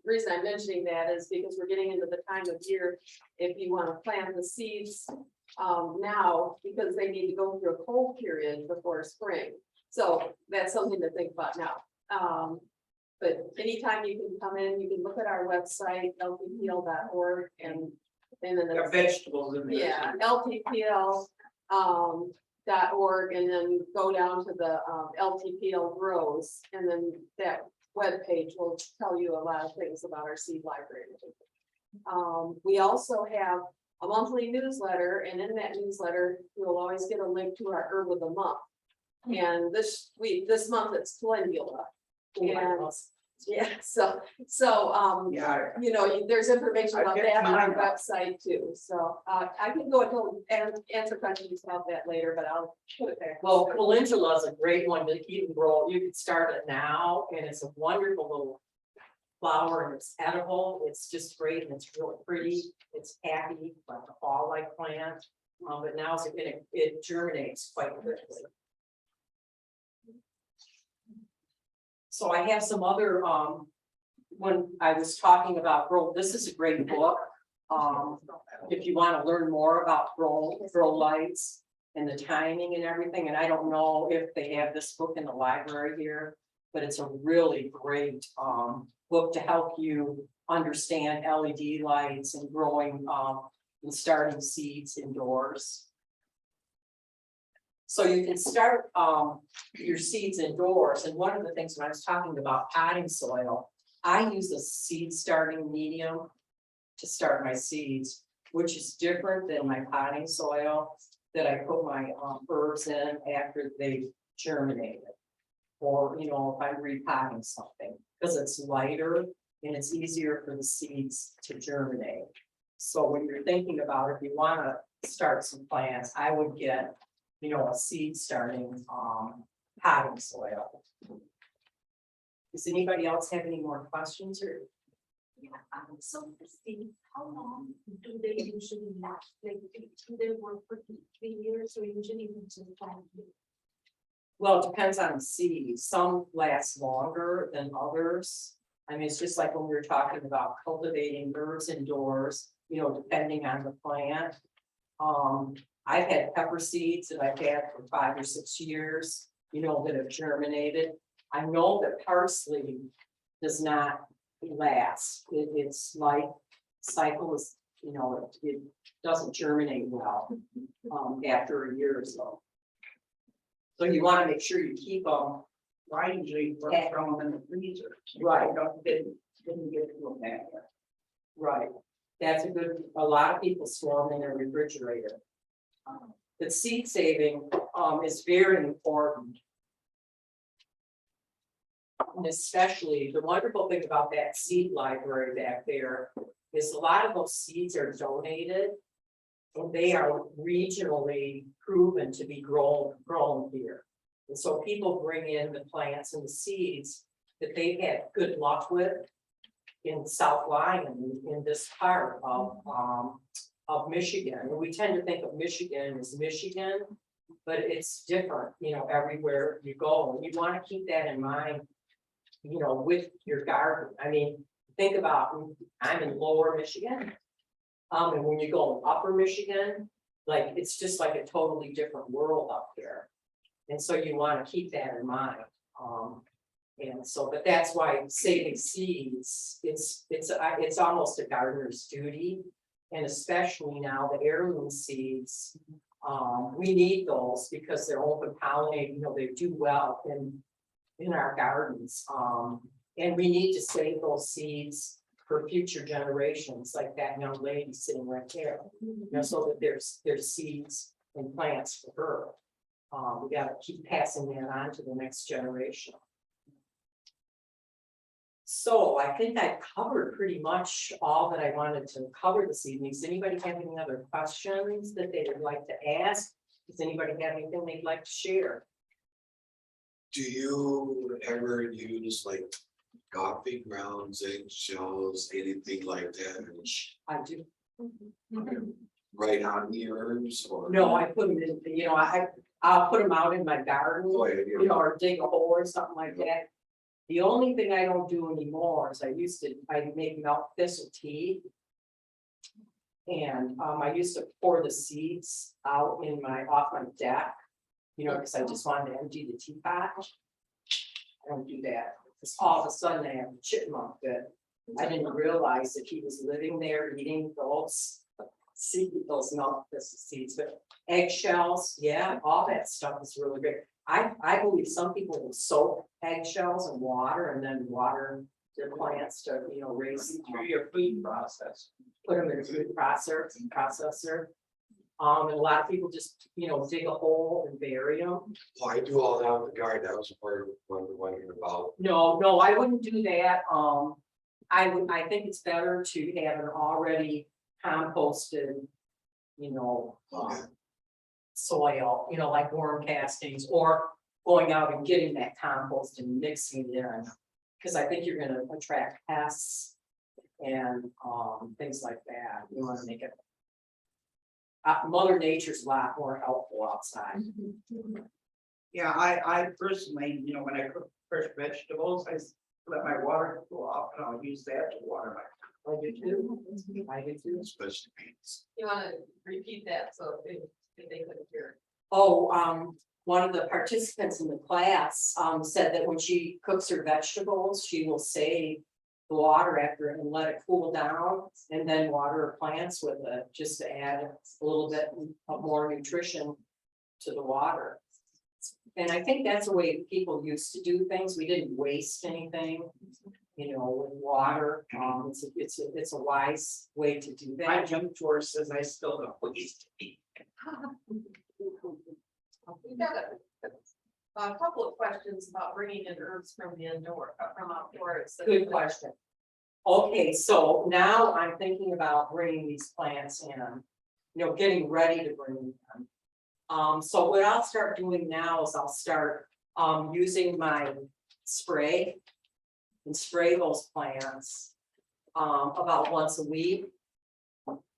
Reason I'm mentioning that is because we're getting into the time of year, if you want to plant the seeds now, because they need to go through a cold period before spring. So that's something to think about now. But anytime you can come in, you can look at our website, lppl.org, and then There are vegetables in there. yeah, too. LTPL .org, and then go down to the LTPL grows, and then that webpage will tell you a lot of things about our seed library. We also have a monthly newsletter, and in that newsletter, you'll always get a link to our herb of the month. And this month it's Plenula. And yeah, so Yeah, you know, there's information I about get that on our mine. website too, so I can go and answer questions about that later, but I'll put it there. Well, calendula is a great one to keep and grow. You can start it now, and it's a wonderful little flower, and it's edible. It's just great, and it's really pretty. It's happy, like a fall-like plant. But now it germinates quite quickly. So I have some other, when I was talking about grow, this is a great book. If you want to learn more about grow lights and the timing and everything, and I don't know if they have this book in the library here, but it's a really great book to help you understand LED lights and growing and starting seeds indoors. So you can start your seeds indoors, and one of the things when I was talking about potting soil, I use a seed starting medium to start my seeds, which is different than my potting soil that I put my herbs in after they've germinated. Or, you know, if I'm repotting something, because it's lighter and it's easier for the seeds to germinate. So when you're thinking about if you want to start some plants, I would get, you know, a seed starting potting soil. Does anybody else have any more questions or? Yeah, so the seeds, how long do they usually last? Like, do they work for 3 years or usually until 5 years? Well, it depends on the seed. Some last longer than others. I mean, it's just like when we were talking about cultivating herbs indoors, you know, depending on the plant. I've had pepper seeds that I've had for 5 or 6 years, you know, that have germinated. I know that parsley does not last. Its life cycle is, you know, it doesn't germinate well after a year or so. So you want to make sure you keep them. I usually throw them in the freezer. Right. Didn't get to them that way. Right, that's a lot of people store them in their refrigerator. But seed saving is very important. And especially the wonderful thing about that seed library back there is a lot of those seeds are donated. And they are regionally proven to be grown here. And so people bring in the plants and the seeds that they've had good luck with in South Lyon, in this part of Michigan. And we tend to think of Michigan as Michigan, but it's different, you know, everywhere you go. And you want to keep that in mind, you know, with your garden. I mean, think about, I'm in lower Michigan. And when you go upper Michigan, like, it's just like a totally different world up here. And so you want to keep that in mind. And so, but that's why saving seeds, it's almost a gardener's duty. And especially now the heirloom seeds, we need those because they're open pollinated, you know, they do well in our gardens. And we need to save those seeds for future generations, like that young lady sitting right there, you know, so that there's seeds and plants for her. We gotta keep passing that on to the next generation. So I think I covered pretty much all that I wanted to cover this evening. Does anybody have any other questions that they would like to ask? Does anybody have anything they'd like to share? Do you ever use like coffee grounds, eggshells, anything like that, I do. right on the herbs or? No, I put them in, I'll put them out in my garden, Oh, yeah. or dig a hole or something like that. The only thing I don't do anymore is I make milk thistle tea. And I used to pour the seeds out off my deck, because I just wanted to empty the teapot. I don't do that, because all of a sudden I have a chipmunk that I didn't realize that he was living there eating those milk thistle seeds, but eggshells, yeah, all that stuff is really good. I believe some people will soak eggshells in water and then water their plants to, raise. Through your food process. Put them in a food processor. And a lot of people just, dig a hole and bury them. Oh, I do all that in the garden, that was part of what we're wondering about. No, I wouldn't do that. I think it's better to have an already composted, Okay. soil, like worm castings, or going out and getting that compost and mixing it in. Because I think you're gonna attract pests and things like that. You wanna make it. Mother Nature's a lot more helpful outside. Yeah, I personally, when I cook fresh vegetables, I let my water cool off and I'll use that to water my. I do too. I do too. Especially beans. You wanna repeat that, so if they couldn't hear. Oh, one of the participants in the class, said that when she cooks her vegetables, she will save the water after and let it cool down, and then water her plants with it, just to add a little bit of more nutrition to the water. And I think that's the way people used to do things. We didn't waste anything, with water. It's a wise way to do My that. junk drawer says I still don't waste meat. We've got a couple of questions about bringing in herbs from the indoor, from outdoors. Good question. Okay, so now I'm thinking about bringing these plants in, getting ready to bring them. So what I'll start doing now is I'll start using my spray and spray those plants about once a week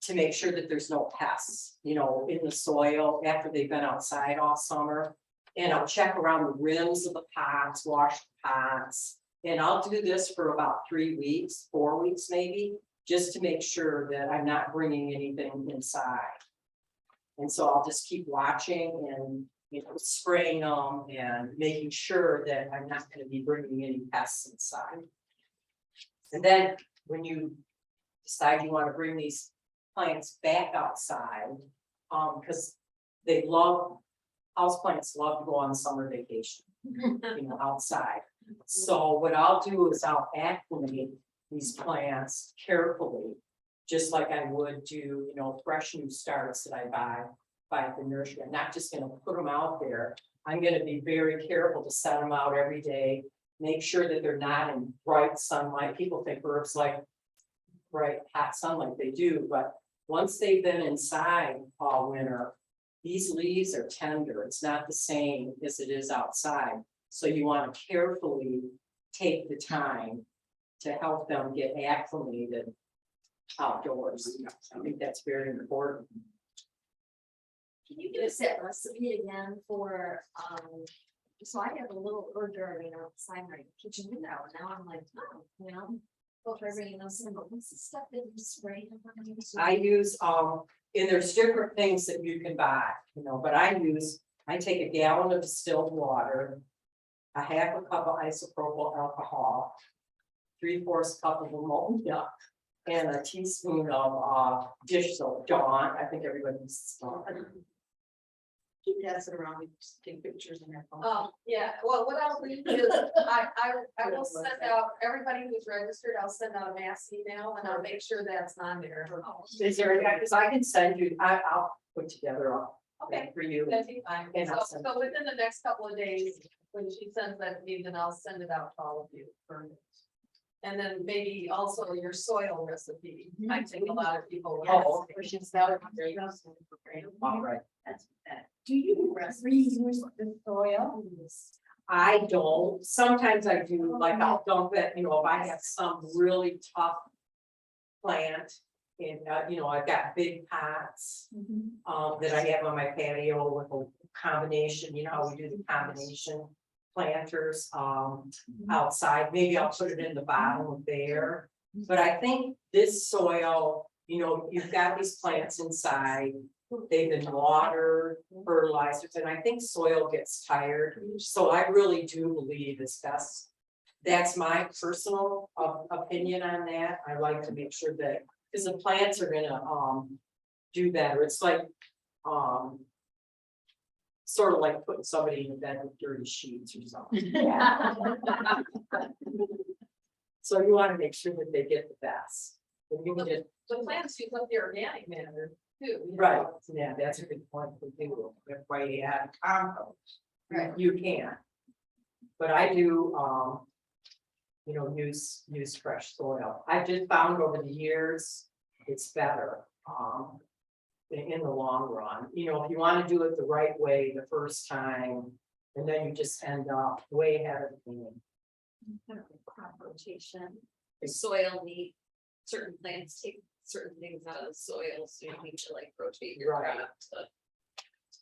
to make sure that there's no pests, in the soil after they've been outside all summer. And I'll check around the rims of the pots, wash the pots. And I'll do this for about 3 weeks, 4 weeks maybe, just to make sure that I'm not bringing anything inside. And so I'll just keep watching and, spraying them and making sure that I'm not going to be bringing any pests inside. And then when you decide you want to bring these plants back outside, because houseplants love to go on summer vacation, outside. So what I'll do is I'll acclimate these plants carefully, just like I would do, fresh new starts that I buy at the nursery. I'm not just gonna put them out there. I'm gonna be very careful to set them out every day, make sure that they're not in bright sunlight. People think herbs like bright hot sunlight, they do, but once they've been inside all winter, these leaves are tender. It's not the same as it is outside. So you want to carefully take the time to help them get acclimated outdoors. I think that's very important. Can you give us that recipe again for, so I have a little herb garden outside my kitchen window, and now I'm like, well, for everybody knows, but what's the stuff that you spray? I use, and there's different things that you can buy, but I take a gallon of distilled water, a half a cup of isopropyl alcohol, 3/4 cup of molten milk, and a teaspoon of dish soap, Dawn. I think everybody uses Dawn. Keep passing around, we just take pictures in their phone. Yeah, well, what I'll do is, I will send out, everybody who's registered, I'll send out a mass email and I'll make sure that's on there. Is there, because I can send you, I'll put together Okay, for you. that'd be fine. And I'll So send- so within the next couple of days, when she sends that to me, then I'll send it out to all of you. And then maybe also your soil recipe. I think a lot of people. Oh, She's got it. All right. That's that. Do you reuse the soil? I don't, sometimes I do, like I'll dump it, you know, if I have some really tough plant. And, you know, I've got big pots, that I have on my patio with a combination, you know, how we do the combination planters, outside, maybe I'll put it in the bottom there. But I think this soil, you know, you've got these plants inside, they've been watered, fertilizers, and I think soil gets tired. So I really do believe it's best. That's my personal opinion on that. I like to make sure that, because the plants are gonna do better. It's like sort of like putting somebody in bed with dirty sheets or something. So you want to make sure that they get the best. And you can just, The plants use up the organic matter too. you know. right, yeah, that's a good point. That's why you add compost. Right. You can. But I do, you know, use fresh soil. I just found over the years, it's better, in the long run. You know, if you want to do it the right way the first time, and then you just end up way ahead of the game. Kind of like crop rotation. The soil need, certain plants take certain things out of the soil, so you need to like rotate your Right. crop to.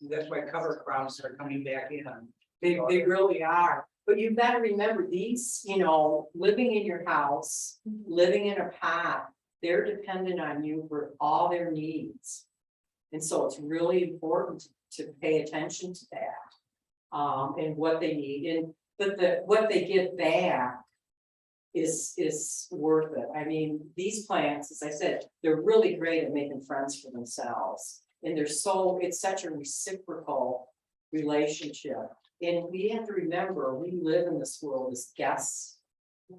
That's why cover crops are coming back in. They really are, but you've got to remember these, you know, living in your house, living in a pot, they're dependent on you for all their needs. And so it's really important to pay attention to that. And what they need, and but what they get back is worth it. I mean, these plants, as I said, they're really great at making friends for themselves. And it's such a reciprocal relationship. And we have to remember, we live in this world as guests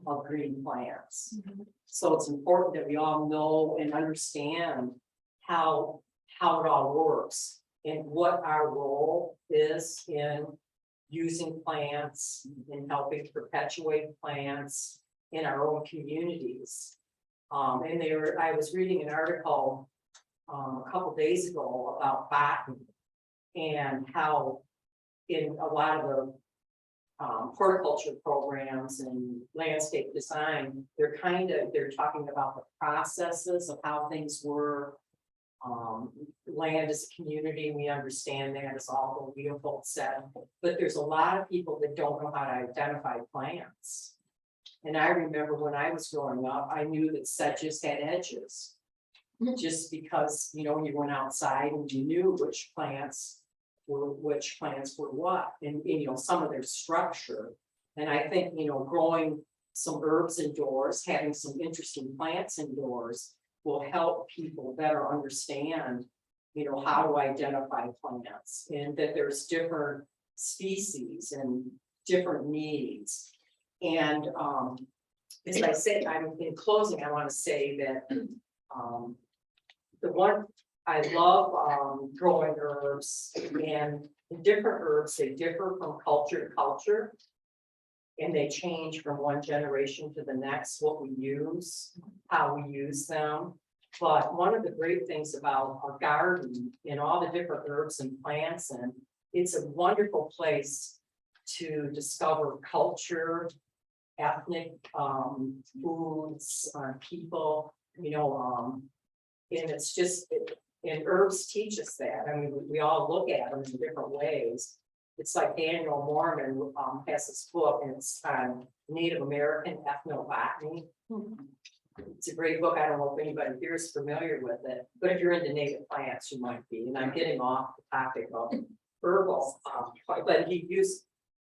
of green plants. So it's important that we all know and understand how it all works and what our role is in using plants and helping perpetuate plants in our own communities. And I was reading an article a couple days ago about botany and how in a lot of the horticulture programs and landscape design, they're talking about the processes of how things were. Land as a community, we understand that it's all the Leopold said, but there's a lot of people that don't know how to identify plants. And I remember when I was growing up, I knew that sedges had edges. Just because, you know, you went outside and you knew which plants were what, and you know, some of their structure. And I think, you know, growing some herbs indoors, having some interesting plants indoors will help people better understand, you know, how to identify plants and that there's different species and different needs. And as I said, in closing, I want to say that the one I love growing herbs, and different herbs, they differ from culture to culture. And they change from one generation to the next, what we use, how we use them. But one of the great things about our garden and all the different herbs and plants, and it's a wonderful place to discover culture, ethnic foods, people, you know, and it's just, and herbs teach us that. I mean, we all look at them in different ways. It's like Daniel Mormon has this book, and it's on Native American ethnobotany. It's a great book. I don't know if anybody here is familiar with it, but if you're into native plants, you might be. And I'm getting off the topic of herbal, but he used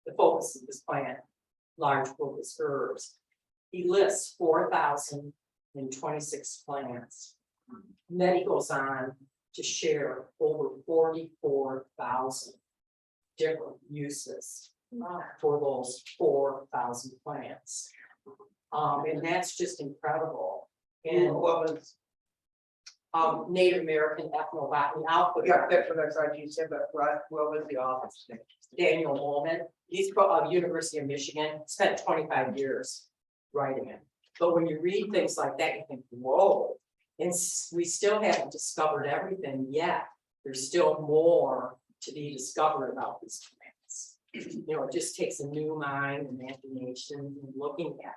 the focus of this plant, large focus herbs. He lists 4,026 plants. And then he goes on to share over 44,000 different uses for those 4,000 plants. And that's just incredible. And what was, Native American ethnobotany output. yeah, that's what I thought you said, but what was the office name? Daniel Mormon, he's from University of Michigan, spent 25 years writing it. But when you read things like that, you think, whoa, and we still haven't discovered everything yet. There's still more to be discovered about these plants. You know, it just takes a new mind, imagination, and looking at them.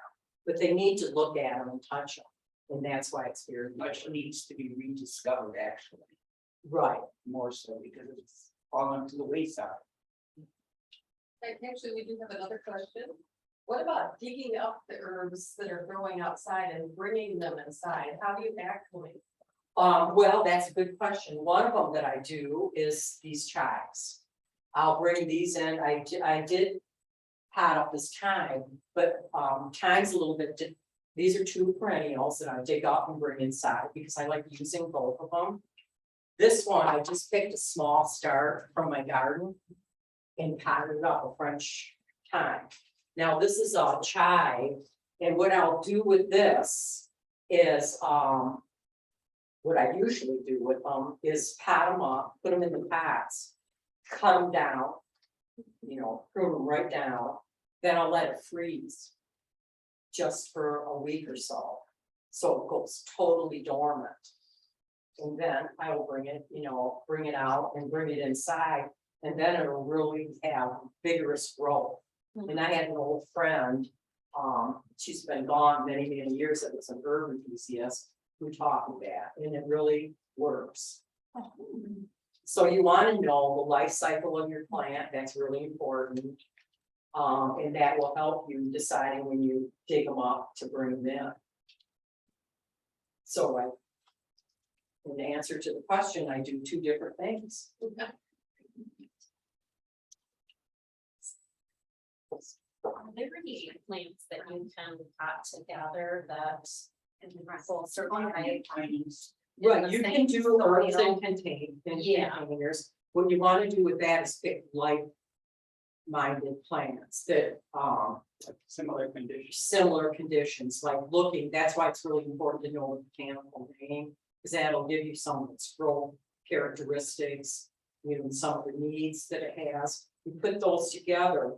But they need to look at them and touch them, and that's why it's very Much needs to be rediscovered, actually, right. more so because it's fallen to the wayside. Actually, we do have another question. What about digging up the herbs that are growing outside and bringing them inside? How do you actually? Well, that's a good question. One of them that I do is these chives. I'll bring these in. I did pot up this thyme, but thyme's a little bit. These are two perennials that I dig up and bring inside because I like using both of them. This one, I just picked a small start from my garden and potted up a French thyme. Now, this is a chive, and what I'll do with this is, what I usually do with them is pot them up, put them in the pots, cut them down, you know, prune them right down, then I'll let it freeze just for a week or so. So it goes totally dormant. And then I will bring it, you know, bring it out and bring it inside, and then it'll really have vigorous growth. And I had an old friend, she's been gone many, many years, that was an herb enthusiast, who taught me that, and it really works. So you want to know the life cycle of your plant, that's really important. And that will help you deciding when you dig them up to bring them in. So in answer to the question, I do two different things. Are there any plants that you can pot together that will survive? Right, you can do herbs soil? in Yeah. containers. What you want to do with that is pick like-minded plants that Similar conditions. similar conditions, like looking, that's why it's really important to know the botanical name, because that'll give you some of its growth characteristics, you know, some of the needs that it has. You put those together.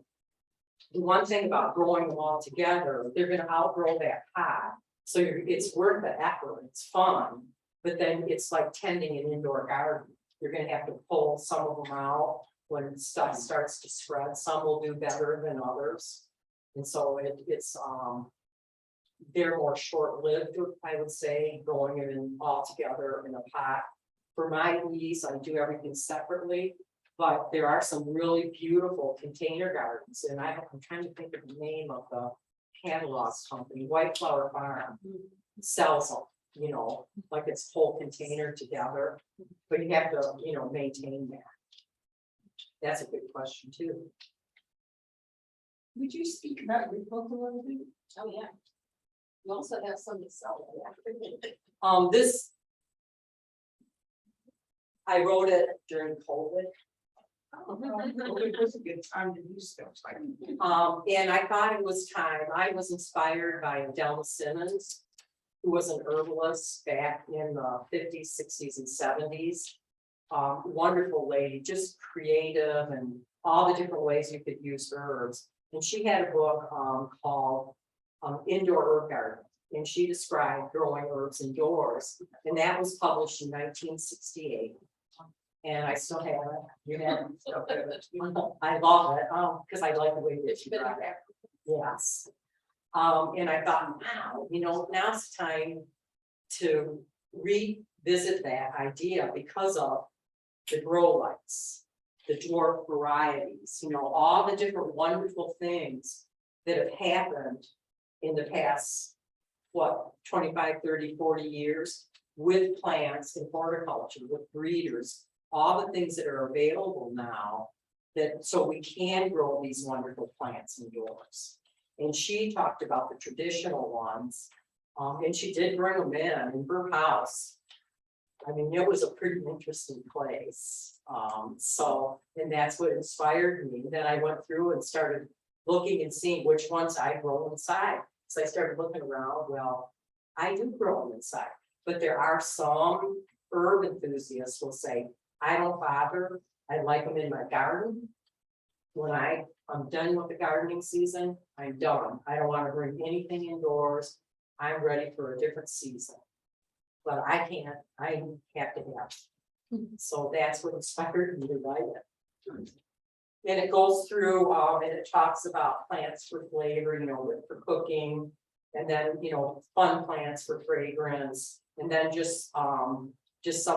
The one thing about growing them all together, they're gonna outgrow that pot. So it's worth the effort, it's fun, but then it's like tending an indoor garden. You're gonna have to pull some of them out when stuff starts to spread. Some will do better than others. And so it's they're more short-lived, I would say, growing it in all together in a pot. For my ease, I do everything separately, but there are some really beautiful container gardens, and I'm trying to think of the name of the catalog company, White Flower Farm sells them, you know, like it's whole container together, but you have to, you know, maintain that. That's a good question too. Would you speak about your book a little bit? Oh, yeah. You also have some to sell. This. I wrote it during COVID. It was a good time to do stuff. And I thought it was time. I was inspired by Adele Simmons, who was an herbalist back in the 50s, 60s, and 70s. Wonderful lady, just creative and all the different ways you could use herbs. And she had a book called Indoor Herb Garden, and she described growing herbs indoors, and that was published in 1968. And I still have it. You have it. I love it, because I like the way that she wrote it. Yes. And I thought, wow, you know, now's the time to revisit that idea because of the grow lights, the dwarf varieties, you know, all the different wonderful things that have happened in the past, what, 25, 30, 40 years with plants and horticulture, with breeders, all the things that are available now, that so we can grow these wonderful plants indoors. And she talked about the traditional ones, and she did bring them in her house. I mean, it was a pretty interesting place. So, and that's what inspired me. Then I went through and started looking and seeing which ones I grow inside. So I started looking around, well, I do grow them inside, but there are some herb enthusiasts will say, I don't bother, I like them in my garden. When I'm done with the gardening season, I'm done. I don't want to bring anything indoors. I'm ready for a different season. But I have to have. So that's what inspired me to write it. And it goes through, and it talks about plants for flavor, you know, for cooking. And then, you know, fun plants for fragrance, and then just some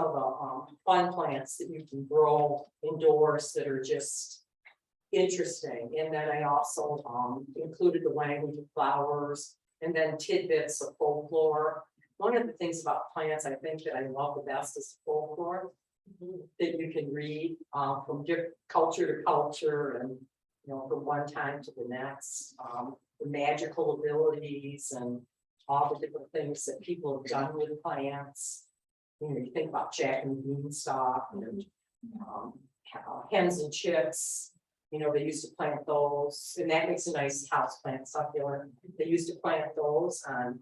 of the, fun plants that you can grow indoors that are just interesting. And then I also, included the language of flowers, and then tidbits of folklore. One of the things about plants, I think that I love the best is folklore. That you can read, from different culture to culture, and, you know, from one time to the next, the magical abilities and all the different things that people have done with plants. You know, you think about Jack and Beanstalk and, hens and chicks. You know, they used to plant those, and that makes a nice house plant succulent. They used to plant those on,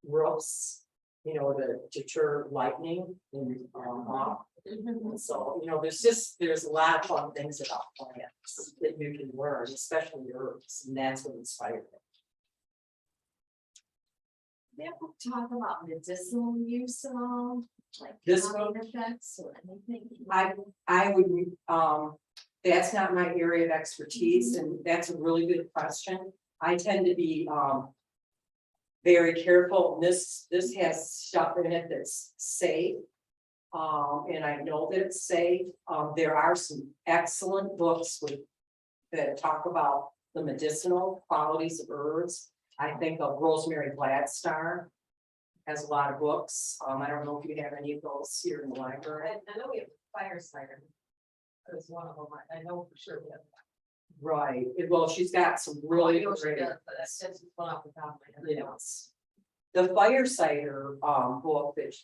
roofs, you know, to deter lightning and, so, you know, there's a lot of fun things about plants that you can learn, especially herbs, and that's what inspired me. They ever talk about medicinal use at all, like This calming effects or anything? I would, that's not my area of expertise, and that's a really good question. I tend to be, very careful. This has stuff in it that's safe. And I know that it's safe. There are some excellent books that talk about the medicinal qualities of herbs. I think of Rosemary Gladstar has a lot of books. I don't know if you have any of those here in the library. I know we have fire cider. That's one of them, I know for sure we have. Right, well, she's got some really I know she great. does, but that's just one off the top of my head. Yes. The fire cider book that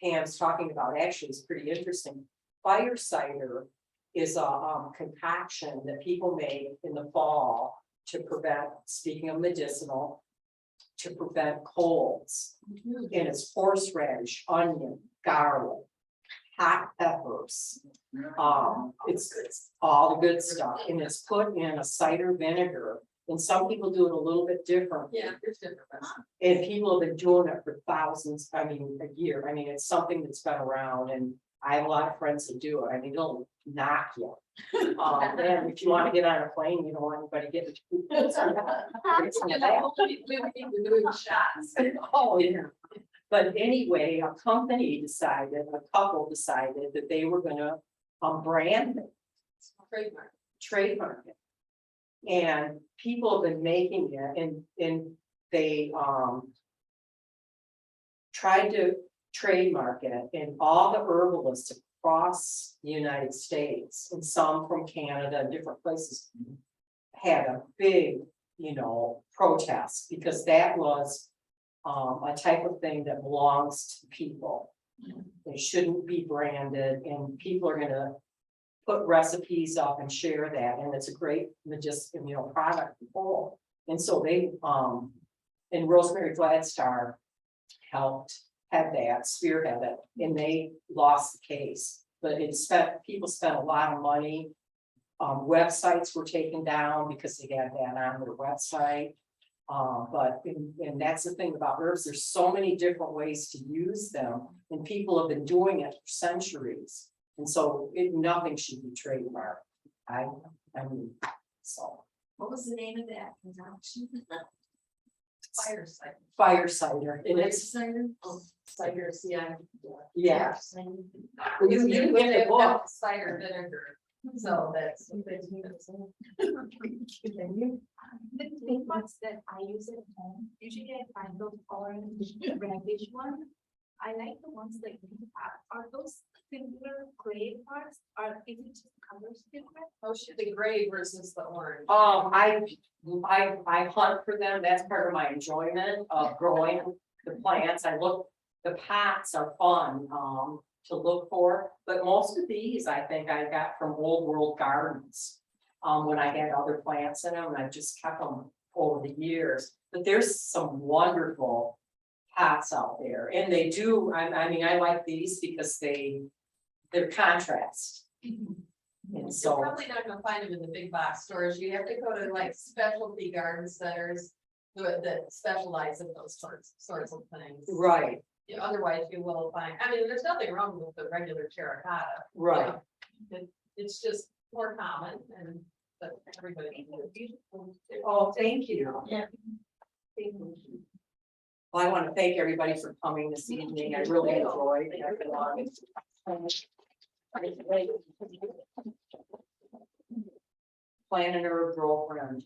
Pam's talking about actually is pretty interesting. Fire cider is a concoction that people make in the fall to prevent, speaking of medicinal, to prevent colds. And it's horseradish, onion, garlic, hot peppers. It's all the good stuff, and it's put in a cider vinegar. And some people do it a little bit different. Yeah, there's different ones. And people have been doing it for thousands, I mean, a year. I mean, it's something that's been around, and I have a lot of friends that do it. I mean, they'll knock you. And if you want to get on a plane, you don't want anybody getting. We would need to do shots. Oh, yeah. But anyway, a couple decided that they were gonna brand it, Trademark. trademark it. And people have been making it, and they tried to trademark it, and all the herbalists across the United States, and some from Canada, different places, had a big, you know, protest, because that was a type of thing that belongs to people. They shouldn't be branded, and people are gonna put recipes up and share that, and it's a great medicinal, you know, product whole. And so they, and Rosemary Gladstar helped have that, spearhead it, and they lost the case. But people spent a lot of money. Websites were taken down because they had that on their website. And that's the thing about herbs, there's so many different ways to use them, and people have been doing it for centuries. And so nothing should be trademarked. I mean, so. What was the name of that concoction? Fire cider. Fire cider, and it's, Cider? Oh, cider, yeah. yeah, Cider. you in the book. Cider vinegar, so that's. The big ones that I use at home, usually I find those orange reddish one. I like the ones that you have. Are those singular gray parts, or is it just colors different? Oh, shit, the gray versus the orange. I hunt for them, that's part of my enjoyment of growing the plants. The pots are fun, to look for, but most of these, I think I got from Old World Gardens. When I had other plants in them, and I just kept them over the years, but there's some wonderful pots out there, and they do, I mean, I like these because they're contrast. And You're so, probably not gonna find them in the big box stores. You have to go to like specialty garden centers that specialize in those sorts of things. right, Yeah, otherwise you will find, I mean, there's nothing wrong with the regular terracotta. right. It's just more common, and but everybody. Oh, thank you. Yeah. Well, I want to thank everybody for coming this evening. I really enjoyed it. Planning a girlfriend.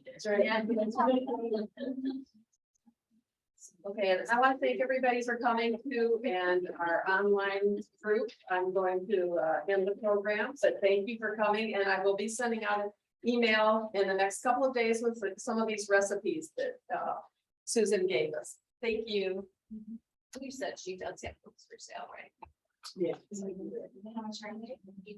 Okay, and I want to thank everybody for coming to and our online group. I'm going to end the program, but thank you for coming, and I will be sending out an email in the next couple of days with some of these recipes that Susan gave us. Thank you. You said she does have books for sale, right? Yeah. How much are they?